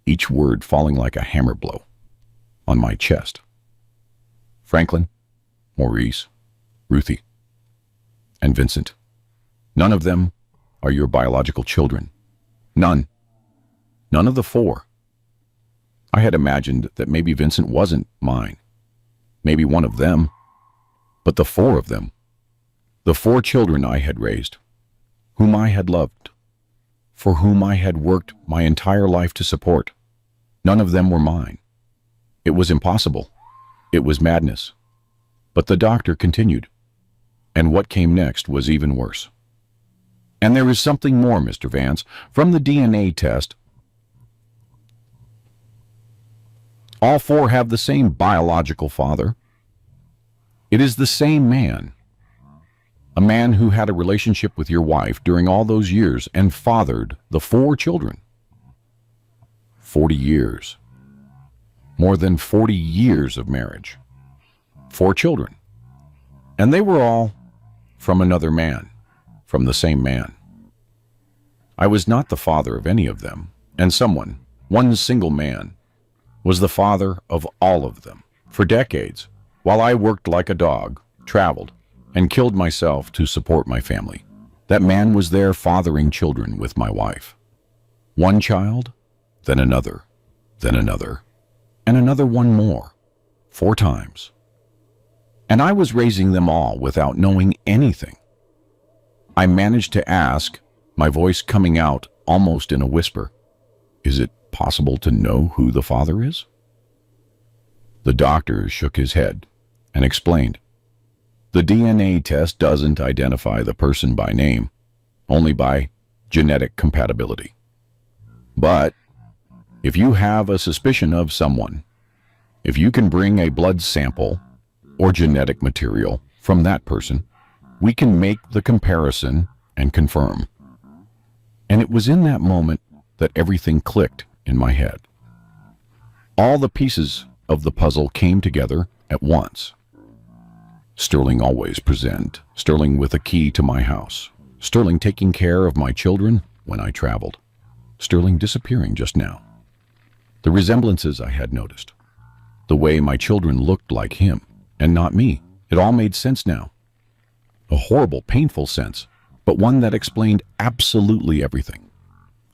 each word falling like a hammer blow on my chest. "Franklin, Maurice, Ruthie, and Vincent. None of them are your biological children. None. None of the 4. I had imagined that maybe Vincent wasn't mine. Maybe one of them. But the 4 of them. The 4 children I had raised, whom I had loved, for whom I had worked my entire life to support. None of them were mine. It was impossible. It was madness." But the doctor continued, and what came next was even worse. "And there is something more, Mr. Vance. From the DNA test, all 4 have the same biological father. It is the same man. A man who had a relationship with your wife during all those years and fathered the 4 children. 40 years. More than 40 years of marriage. 4 children. And they were all from another man. from the same man. I was not the father of any of them, and someone, one single man, was the father of all of them. For decades, while I worked like a dog, traveled, and killed myself to support my family, that man was there fathering children with my wife. One child, then another, and another one more, 4 times. And I was raising them all without knowing anything. I managed to ask, my voice coming out almost in a whisper, "Is it possible to know who the father is?" The doctor shook his head and explained, "The DNA test doesn't identify the person by name, only by genetic compatibility. But if you have a suspicion of someone, if you can bring a blood sample or genetic material from that person, we can make the comparison and confirm." And it was in that moment that everything clicked in my head. All the pieces of the puzzle came together at once. Sterling always present, Sterling with a key to my house, Sterling taking care of my children when I traveled, Sterling disappearing just now. The resemblances I had noticed, the way my children looked like him and not me, it all made sense now. A horrible, painful sense, but one that explained absolutely everything.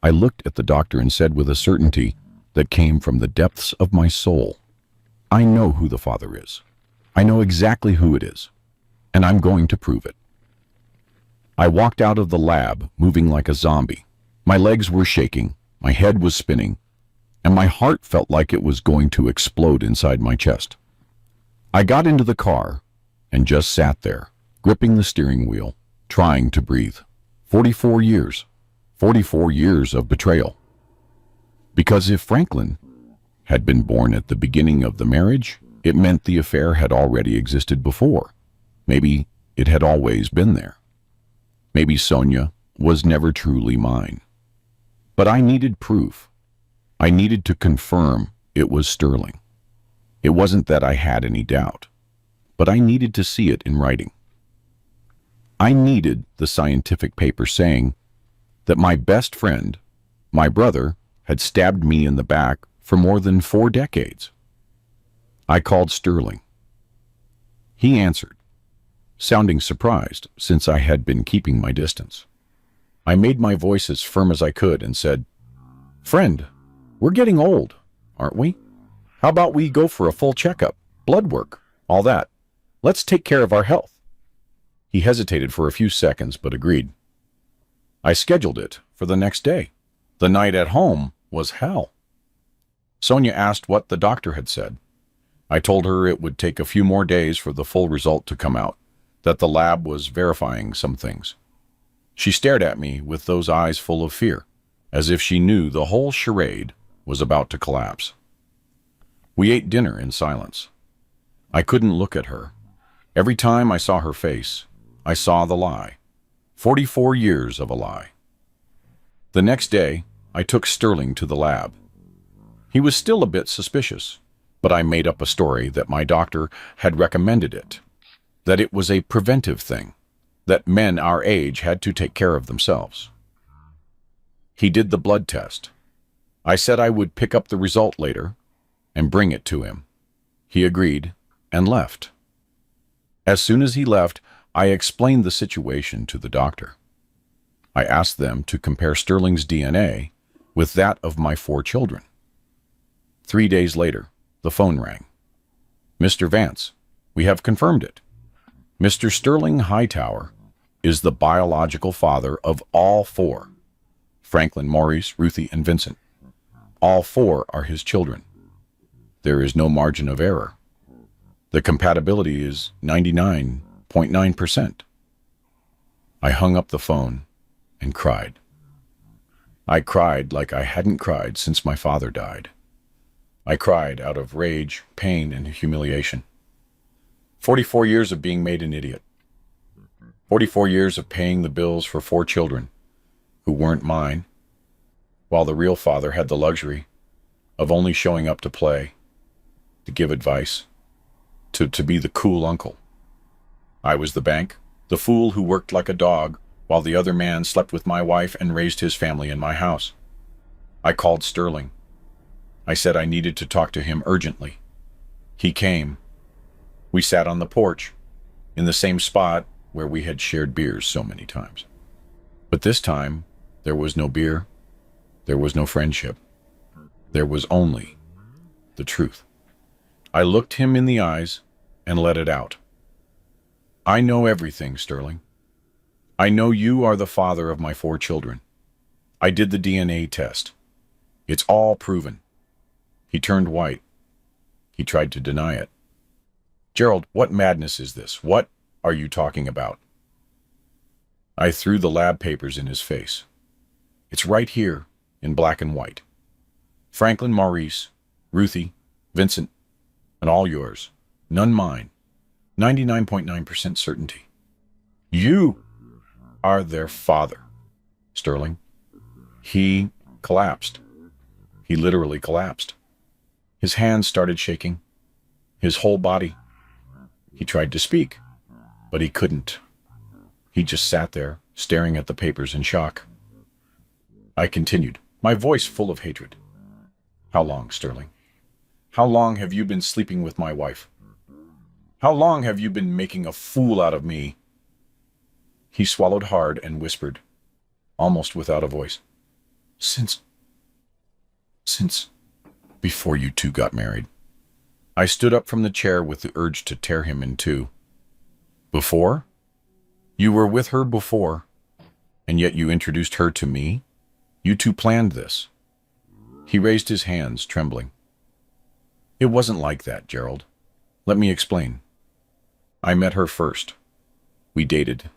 I looked at the doctor and said with a certainty that came from the depths of my soul, "I know who the father is. I know exactly who it is, and I'm going to prove it." I walked out of the lab, moving like a zombie. My legs were shaking, my head was spinning, and my heart felt like it was going to explode inside my chest. I got into the car and just sat there, gripping the steering wheel, trying to breathe. 44 years of betrayal. Because if Franklin had been born at the beginning of the marriage, it meant the affair had already existed before. Maybe it had always been there. Maybe Sonia was never truly mine. But I needed proof. I needed to confirm it was Sterling. It wasn't that I had any doubt, but I needed to see it in writing. I needed the scientific paper saying that my best friend, my brother, had stabbed me in the back for more than 4 decades. I called Sterling. He answered, sounding surprised since I had been keeping my distance. I made my voice as firm as I could and said, "Friend, we're getting old, aren't we? How about we go for a full checkup, blood work, all that? Let's take care of our health." He hesitated for a few seconds, but agreed. I scheduled it for the next day. The night at home was hell. Sonia asked what the doctor had said. I told her it would take a few more days for the full result to come out, that the lab was verifying some things. She stared at me with those eyes full of fear, as if she knew the whole charade was about to collapse. We ate dinner in silence. I couldn't look at her. Every time I saw her face, I saw the lie. 44 years of a lie. The next day, I took Sterling to the lab. He was still a bit suspicious, but I made up a story that my doctor had recommended it, that it was a preventive thing, that men our age had to take care of themselves. He did the blood test. I said I would pick up the result later and bring it to him. He agreed and left. As soon as he left, I explained the situation to the doctor. I asked them to compare Sterling's DNA with that of my 4 children. 3 days later, the phone rang. "Mr. Vance, we have confirmed it. Mr. Sterling Hightower is the biological father of all 4. Franklin, Maurice, Ruthie, and Vincent. All 4 are his children. There is no margin of error. The compatibility is 99.9%. I hung up the phone and cried. I cried like I hadn't cried since my father died. I cried out of rage, pain, and humiliation. 44 years of being made an idiot. 44 years of paying the bills for 4 children who weren't mine, while the real father had the luxury of only showing up to play, to give advice, to be the cool uncle. I was the bank, the fool who worked like a dog while the other man slept with my wife and raised his family in my house. I called Sterling. I said I needed to talk to him urgently. He came. We sat on the porch, in the same spot where we had shared beers so many times. But this time, there was no beer. There was no friendship. There was only the truth. I looked him in the eyes and let it out. I know everything, Sterling. I know you are the father of my 4 children. I did the DNA test. It's all proven. He turned white. He tried to deny it. Gerald, what madness is this? What are you talking about? I threw the lab papers in his face. It's right here, in black and white. Franklin, Maurice, Ruthie, Vincent, and all yours. None mine. 99.9% certainty. You are their father, Sterling. He collapsed. He literally collapsed. His hands started shaking. His whole body. He tried to speak, but he couldn't. He just sat there, staring at the papers in shock. I continued, my voice full of hatred. How long, Sterling? How long have you been sleeping with my wife? How long have you been making a fool out of me? He swallowed hard and whispered, almost without a voice, Since before you two got married. I stood up from the chair with the urge to tear him in two. Before? You were with her before, and yet you introduced her to me? You two planned this. He raised his hands, trembling. It wasn't like that, Gerald. Let me explain. I met her first. We dated.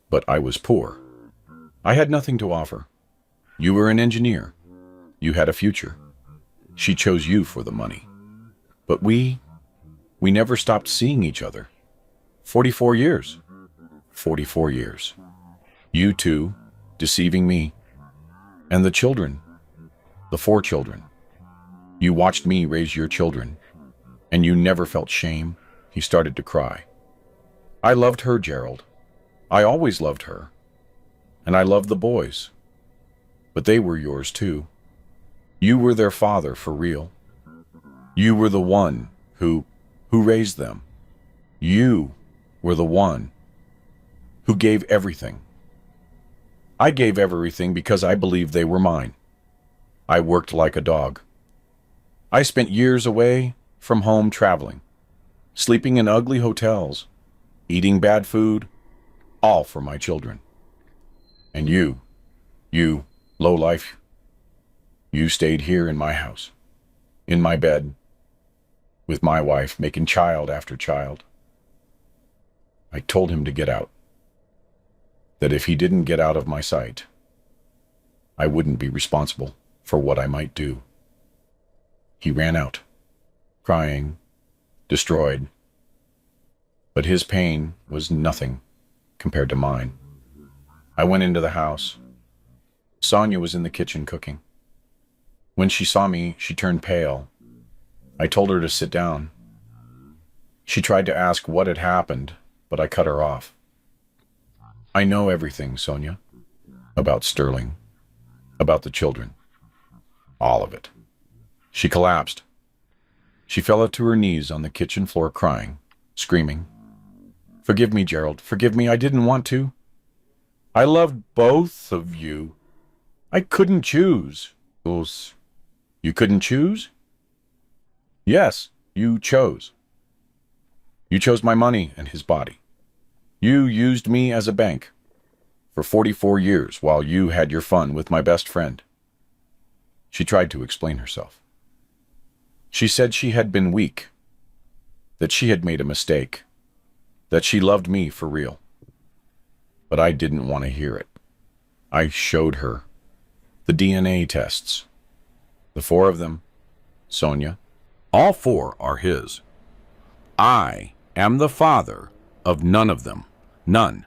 But I was poor. I had nothing to offer. You were an engineer. You had a future. She chose you for the money. But we never stopped seeing each other. 44 years. 44 years. You two, deceiving me. And the children. The 4 children. You watched me raise your children. And you never felt shame. He started to cry. I loved her, Gerald. I always loved her. And I loved the boys. But they were yours too. You were their father for real. You were the one who raised them. You were the one who gave everything. I gave everything because I believed they were mine. I worked like a dog. I spent years away from home traveling, sleeping in ugly hotels, eating bad food, all for my children. And you, lowlife, you stayed here in my house, in my bed, with my wife making child after child. I told him to get out, that if he didn't get out of my sight, I wouldn't be responsible for what I might do. He ran out, crying, destroyed, but his pain was nothing compared to mine. I went into the house. Sonia was in the kitchen cooking. When she saw me, she turned pale. I told her to sit down. She tried to ask what had happened, but I cut her off. I know everything, Sonia, about Sterling, about the children, all of it. She collapsed. She fell to her knees on the kitchen floor crying, screaming. Forgive me, Gerald. Forgive me. I didn't want to. I loved both of you. I couldn't choose. You couldn't choose? Yes, you chose. You chose my money and his body. You used me as a bank for 44 years while you had your fun with my best friend. She tried to explain herself. She said she had been weak, that she had made a mistake, that she loved me for real. But I didn't want to hear it. I showed her the DNA tests. The 4 of them, Sonia. All 4 are his. I am the father of none of them. None.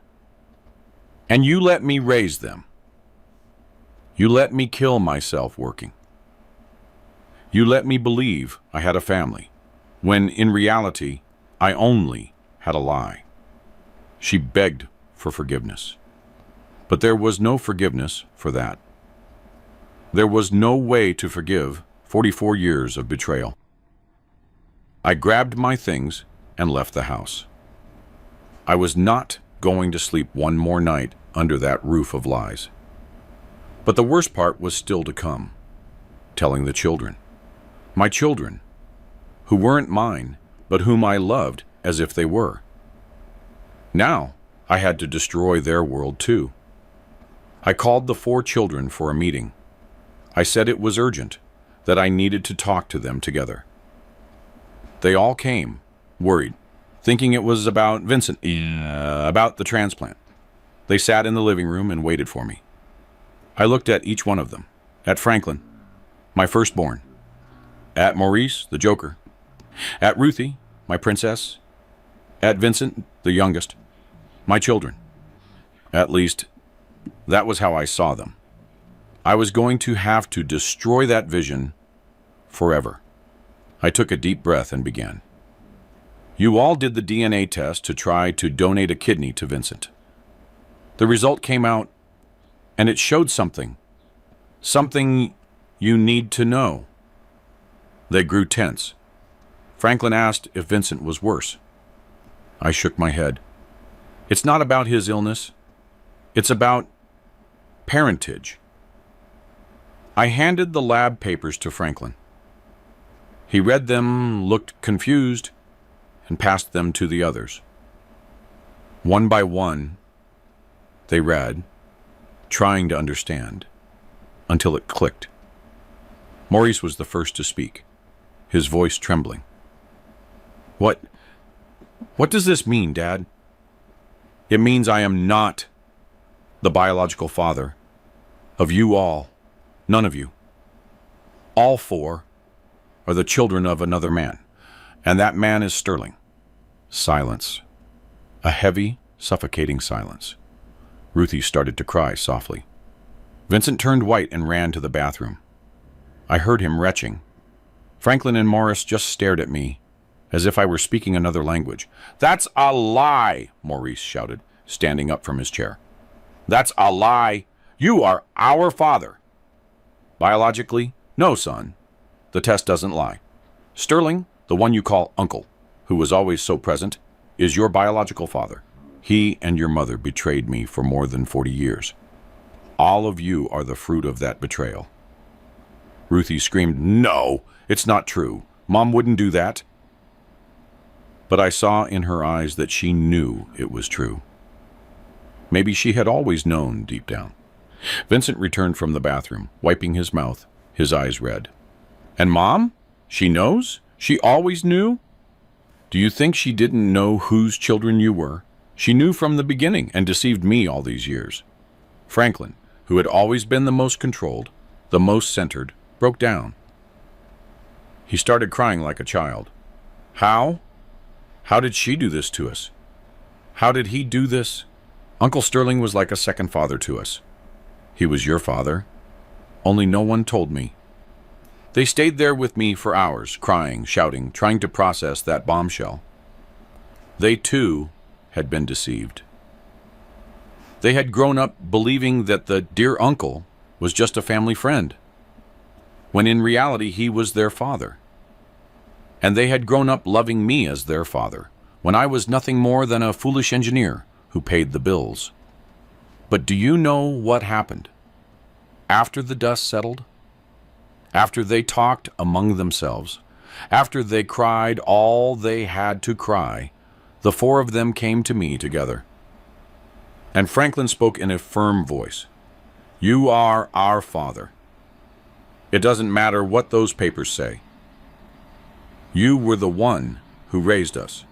And you let me raise them. You let me kill myself working. You let me believe I had a family, when in reality, I only had a lie. She begged for forgiveness. But there was no forgiveness for that. There was no way to forgive 44 years of betrayal. I grabbed my things and left the house. I was not going to sleep one more night under that roof of lies. But the worst part was still to come. Telling the children. My children, who weren't mine, but whom I loved as if they were. Now, I had to destroy their world too. I called the 4 children for a meeting. I said it was urgent, that I needed to talk to them together. They all came, worried, thinking it was about Vincent, about the transplant. They sat in the living room and waited for me. I looked at each one of them, at Franklin, my firstborn, at Maurice, the Joker, at Ruthie, my princess, at Vincent, the youngest, my children. At least, that was how I saw them. I was going to have to destroy that vision forever. I took a deep breath and began. You all did the DNA test to try to donate a kidney to Vincent. The result came out, and it showed something. Something you need to know. They grew tense. Franklin asked if Vincent was worse. I shook my head. It's not about his illness. It's about parentage. I handed the lab papers to Franklin. He read them, looked confused, and passed them to the others. One by one, they read, trying to understand, until it clicked. Maurice was the first to speak, his voice trembling. What does this mean, Dad? It means I am not the biological father of you all, none of you. All 4 are the children of another man, and that man is Sterling. Silence. A heavy, suffocating silence. Ruthie started to cry softly. Vincent turned white and ran to the bathroom. I heard him retching. Franklin and Maurice just stared at me, as if I were speaking another language. That's a lie, Maurice shouted, standing up from his chair. That's a lie. You are our father. Biologically, no, son. The test doesn't lie. Sterling, the one you call Uncle, who was always so present, is your biological father. He and your mother betrayed me for more than 40 years. All of you are the fruit of that betrayal. Ruthie screamed, No, it's not true. Mom wouldn't do that. But I saw in her eyes that she knew it was true. Maybe she had always known deep down. Vincent returned from the bathroom, wiping his mouth, his eyes red. And Mom? She knows? She always knew? Do you think she didn't know whose children you were? She knew from the beginning and deceived me all these years. Franklin, who had always been the most controlled, the most centered, broke down. He started crying like a child. How? How did she do this to us? How did he do this? Uncle Sterling was like a second father to us. He was your father, only no one told me. They stayed there with me for hours, crying, shouting, trying to process that bombshell. They, too, had been deceived. They had grown up believing that the dear uncle was just a family friend, when in reality he was their father. And they had grown up loving me as their father, when I was nothing more than a foolish engineer who paid the bills. But do you know what happened? After the dust settled, after they talked among themselves, after they cried all they had to cry, the 4 of them came to me together. And Franklin spoke in a firm voice. You are our father. It doesn't matter what those papers say. You were the one who raised us.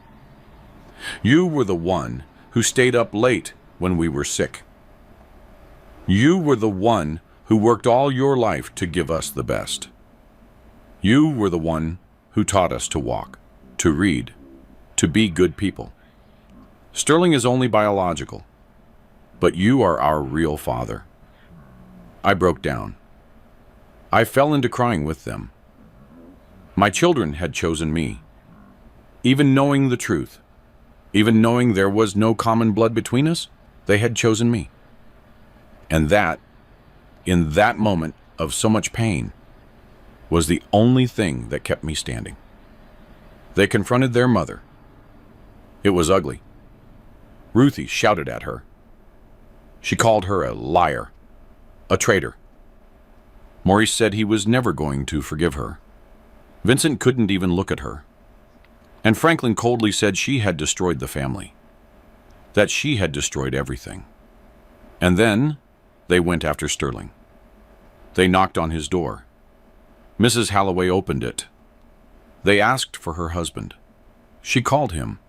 You were the one who stayed up late when we were sick. You were the one who worked all your life to give us the best. You were the one who taught us to walk, to read, to be good people. Sterling is only biological, but you are our real father. I broke down. I fell into crying with them. My children had chosen me. Even knowing the truth, even knowing there was no common blood between us, they had chosen me. And that, in that moment of so much pain, was the only thing that kept me standing. They confronted their mother. It was ugly. Ruthie shouted at her. She called her a liar, a traitor. Maurice said he was never going to forgive her. Vincent couldn't even look at her. And Franklin coldly said she had destroyed the family, that she had destroyed everything. And then they went after Sterling. They knocked on his door. Mrs. Halloway opened it. They asked for her husband. She called him.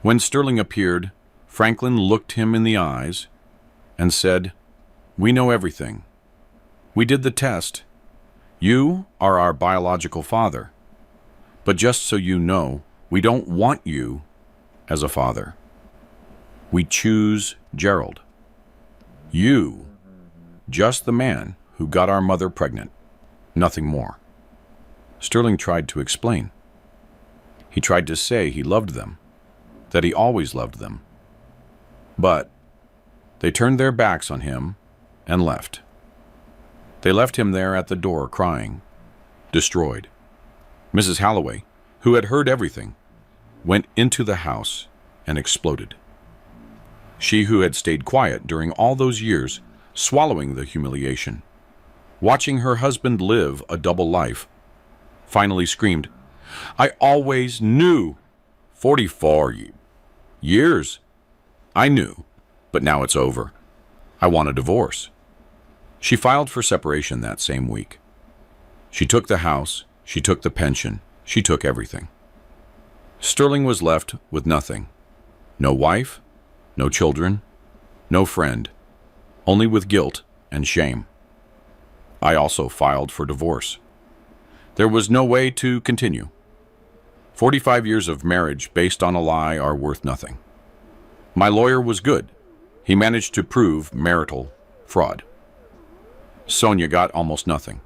When Sterling appeared, Franklin looked him in the eyes and said, "We know everything. We did the test. You are our biological father. But just so you know, we don't want you as a father. We choose Gerald. You, just the man who got our mother pregnant. Nothing more." Sterling tried to explain. He tried to say he loved them, that he always loved them. But they turned their backs on him and left. They left him there at the door crying, destroyed. Mrs. Halloway, who had heard everything, went into the house and exploded. She who had stayed quiet during all those years, swallowing the humiliation, watching her husband live a double life, finally screamed, "I always knew! 44 years? I knew, but now it's over. I want a divorce." She filed for separation that same week. She took the house, she took the pension, she took everything. Sterling was left with nothing. No wife, no children, no friend, only with guilt and shame. I also filed for divorce. There was no way to continue. 45 years of marriage based on a lie are worth nothing. My lawyer was good. He managed to prove marital fraud. Sonia got almost nothing.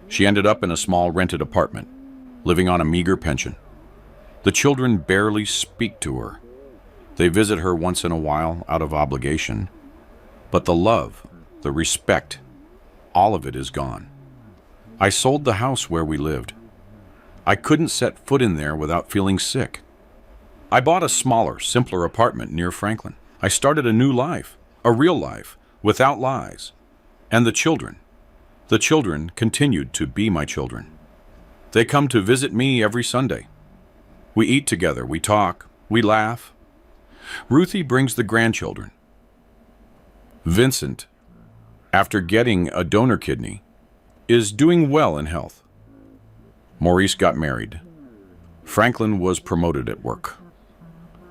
She ended up in a small rented apartment, living on a meager pension. The children barely speak to her. They visit her once in a while out of obligation. But the love, the respect, all of it is gone. I sold the house where we lived. I couldn't set foot in there without feeling sick. I bought a smaller, simpler apartment near Franklin. I started a new life, a real life, without lies. And the children continued to be my children. They come to visit me every Sunday. We eat together, we talk, we laugh. Ruthie brings the grandchildren. Vincent, after getting a donor kidney, is doing well in health. Maurice got married. Franklin was promoted at work.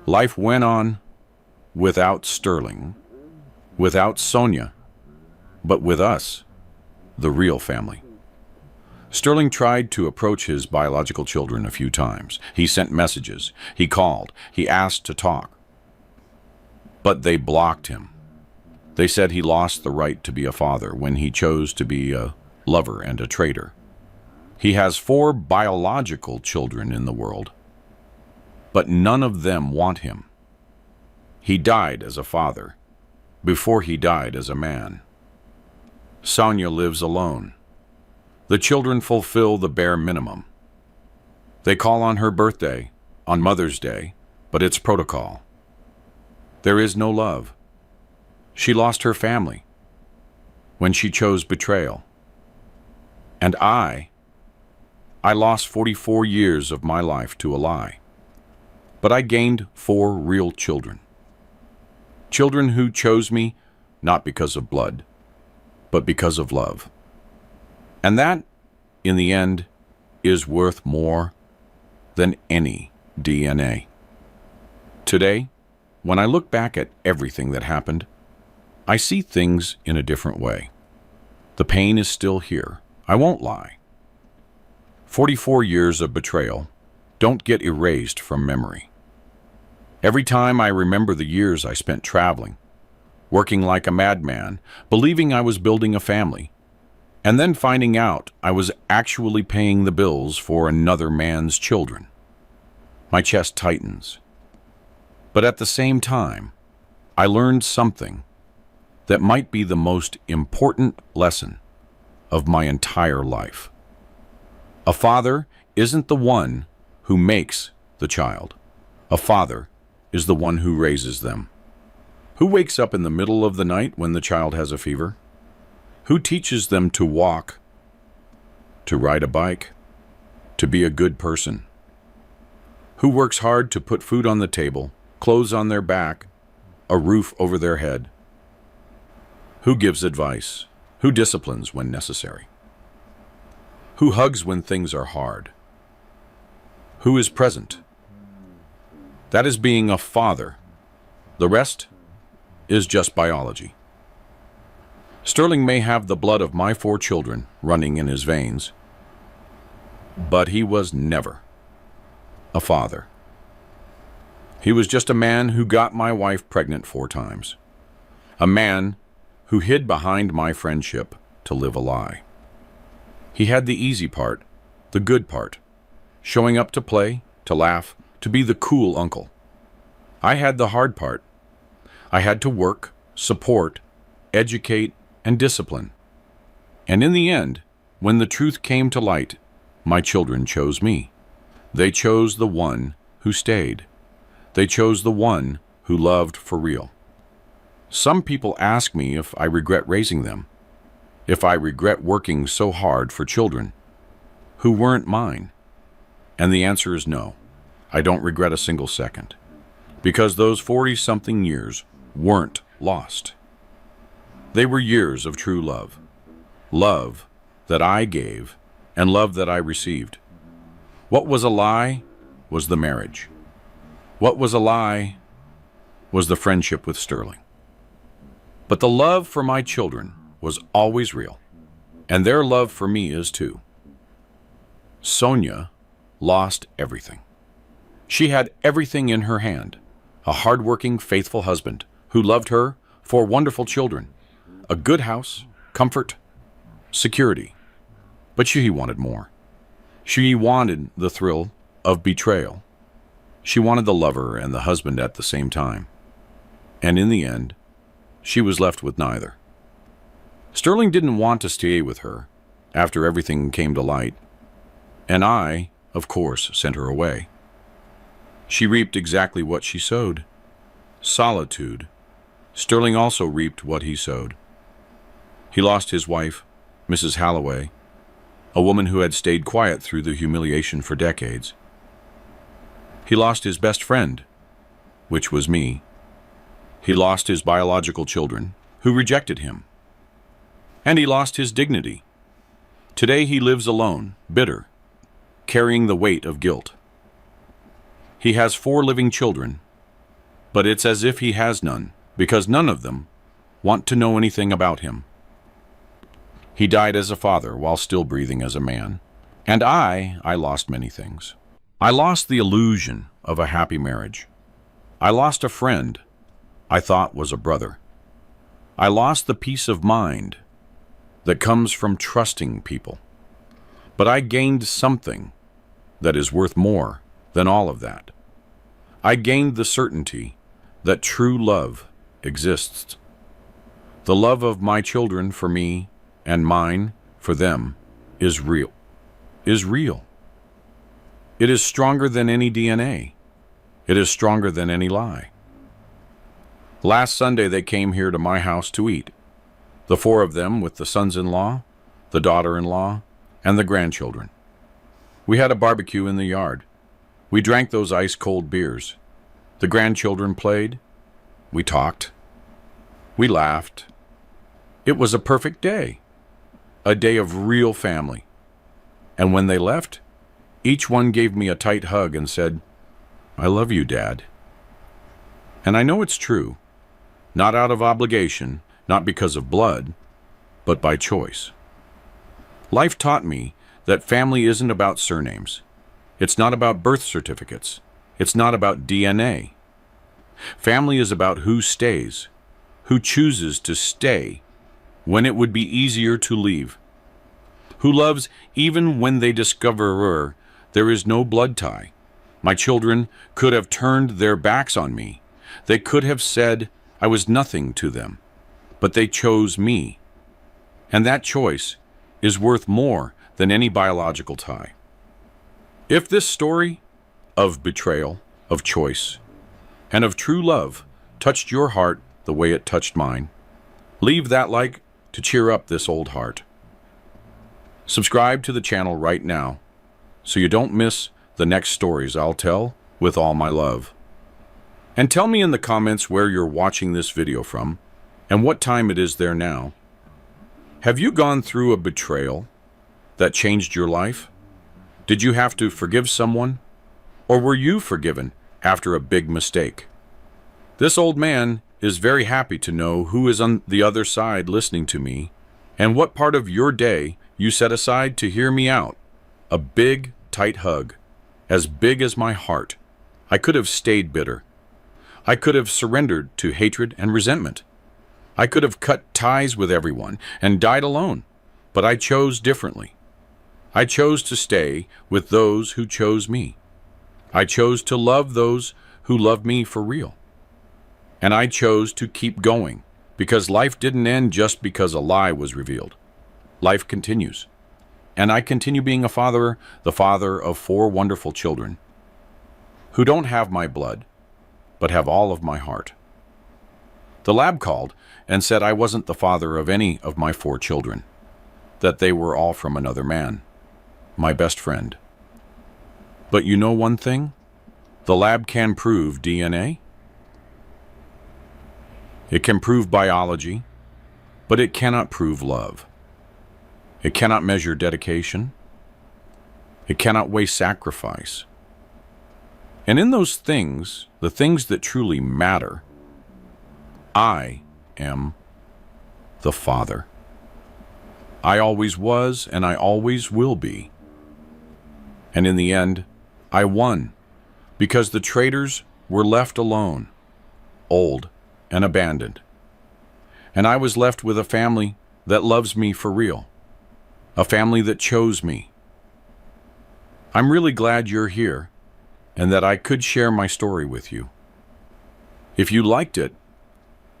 Life went on without Sterling, without Sonia, but with us, the real family. Sterling tried to approach his biological children a few times. He sent messages, he called, he asked to talk. But they blocked him. They said he lost the right to be a father when he chose to be a lover and a traitor. He has 4 biological children in the world, but none of them want him. He died as a father before he died as a man. Sonia lives alone. The children fulfill the bare minimum. They call on her birthday, on Mother's Day, but it's protocol. There is no love. She lost her family when she chose betrayal. And I lost 44 years of my life to a lie. But I gained 4 real children. Children who chose me not because of blood, but because of love. And that, in the end, is worth more than any DNA. Today, when I look back at everything that happened, I see things in a different way. The pain is still here. I won't lie. 44 years of betrayal don't get erased from memory. Every time I remember the years I spent traveling, working like a madman, believing I was building a family, and then finding out I was actually paying the bills for another man's children, my chest tightens. But at the same time, I learned something that might be the most important lesson of my entire life. A father isn't the one who makes the child. A father is the one who raises them. Who wakes up in the middle of the night when the child has a fever? Who teaches them to walk, to ride a bike, to be a good person? Who works hard to put food on the table, clothes on their back, a roof over their head? Who gives advice? Who disciplines when necessary? Who hugs when things are hard? Who is present? That is being a father. The rest is just biology. Sterling may have the blood of my 4 children running in his veins, but he was never a father. He was just a man who got my wife pregnant 4 times. A man who hid behind my friendship to live a lie. He had the easy part, the good part, showing up to play, to laugh, to be the cool uncle. I had the hard part. I had to work, support, educate, and discipline. And in the end, when the truth came to light, my children chose me. They chose the one who stayed. They chose the one who loved for real. Some people ask me if I regret raising them, if I regret working so hard for children who weren't mine. And the answer is no. I don't regret a single second, because those 40-something years weren't lost. They were years of true love. Love that I gave and love that I received. What was a lie was the marriage. What was a lie was the friendship with Sterling. But the love for my children was always real, and their love for me is too. Sonia lost everything. She had everything in her hand: a hardworking, faithful husband who loved her, 4 wonderful children, a good house, comfort, security. But she wanted more. She wanted the thrill of betrayal. She wanted the lover and the husband at the same time. And in the end, she was left with neither. Sterling didn't want to stay with her after everything came to light, and I, of course, sent her away. She reaped exactly what she sowed: solitude. Sterling also reaped what he sowed. He lost his wife, Mrs. Halloway, a woman who had stayed quiet through the humiliation for decades. He lost his best friend, which was me. He lost his biological children, who rejected him. And he lost his dignity. Today he lives alone, bitter, carrying the weight of guilt. He has 4 living children, but it's as if he has none, because none of them want to know anything about him. He died as a father while still breathing as a man. And I lost many things. I lost the illusion of a happy marriage. I lost a friend I thought was a brother. I lost the peace of mind that comes from trusting people. But I gained something that is worth more than all of that. I gained the certainty that true love exists. The love of my children for me and mine for them is real. It is stronger than any DNA. It is stronger than any lie. Last Sunday they came here to my house to eat, the 4 of them with the sons-in-law, the daughter-in-law, and the grandchildren. We had a barbecue in the yard. We drank those ice-cold beers. The grandchildren played. We talked. We laughed. It was a perfect day, a day of real family. And when they left, each one gave me a tight hug and said, "I love you, Dad." And I know it's true, not out of obligation, not because of blood, but by choice. Life taught me that family isn't about surnames. It's not about birth certificates. It's not about DNA. Family is about who stays, who chooses to stay when it would be easier to leave, who loves even when they discover there is no blood tie. My children could have turned their backs on me. They could have said I was nothing to them. but they chose me. And that choice is worth more than any biological tie. If this story of betrayal, of choice, and of true love touched your heart the way it touched mine, leave that like to cheer up this old heart. Subscribe to the channel right now so you don't miss the next stories I'll tell with all my love. And tell me in the comments where you're watching this video from and what time it is there now. Have you gone through a betrayal that changed your life? Did you have to forgive someone? Or were you forgiven after a big mistake? This old man is very happy to know who is on the other side listening to me and what part of your day you set aside to hear me out. A big, tight hug, as big as my heart. I could have stayed bitter. I could have surrendered to hatred and resentment. I could have cut ties with everyone and died alone, but I chose differently. I chose to stay with those who chose me. I chose to love those who loved me for real. And I chose to keep going because life didn't end just because a lie was revealed. Life continues. And I continue being a father, the father of 4 wonderful children who don't have my blood, but have all of my heart. The lab called and said I wasn't the father of any of my 4 children, that they were all from another man, my best friend. But you know one thing? The lab can prove DNA. It can prove biology, but it cannot prove love. It cannot measure dedication. It cannot weigh sacrifice. And in those things, the things that truly matter, I am the Father. I always was and I always will be. And in the end, I won because the traitors were left alone, old and abandoned. And I was left with a family that loves me for real, a family that chose me. I'm really glad you're here and that I could share my story with you. If you liked it,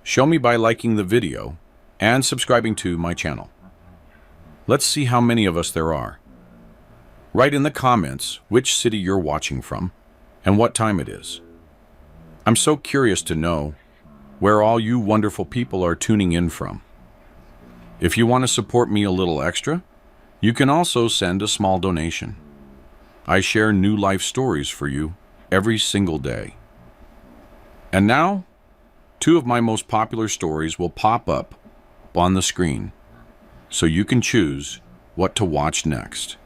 show me by liking the video and subscribing to my channel. Let's see how many of us there are. Write in the comments which city you're watching from and what time it is. I'm so curious to know where all you wonderful people are tuning in from. If you want to support me a little extra, you can also send a small donation. I share new life stories for you every single day. And now, 2 of my most popular stories will pop up on the screen, so you can choose what to watch next.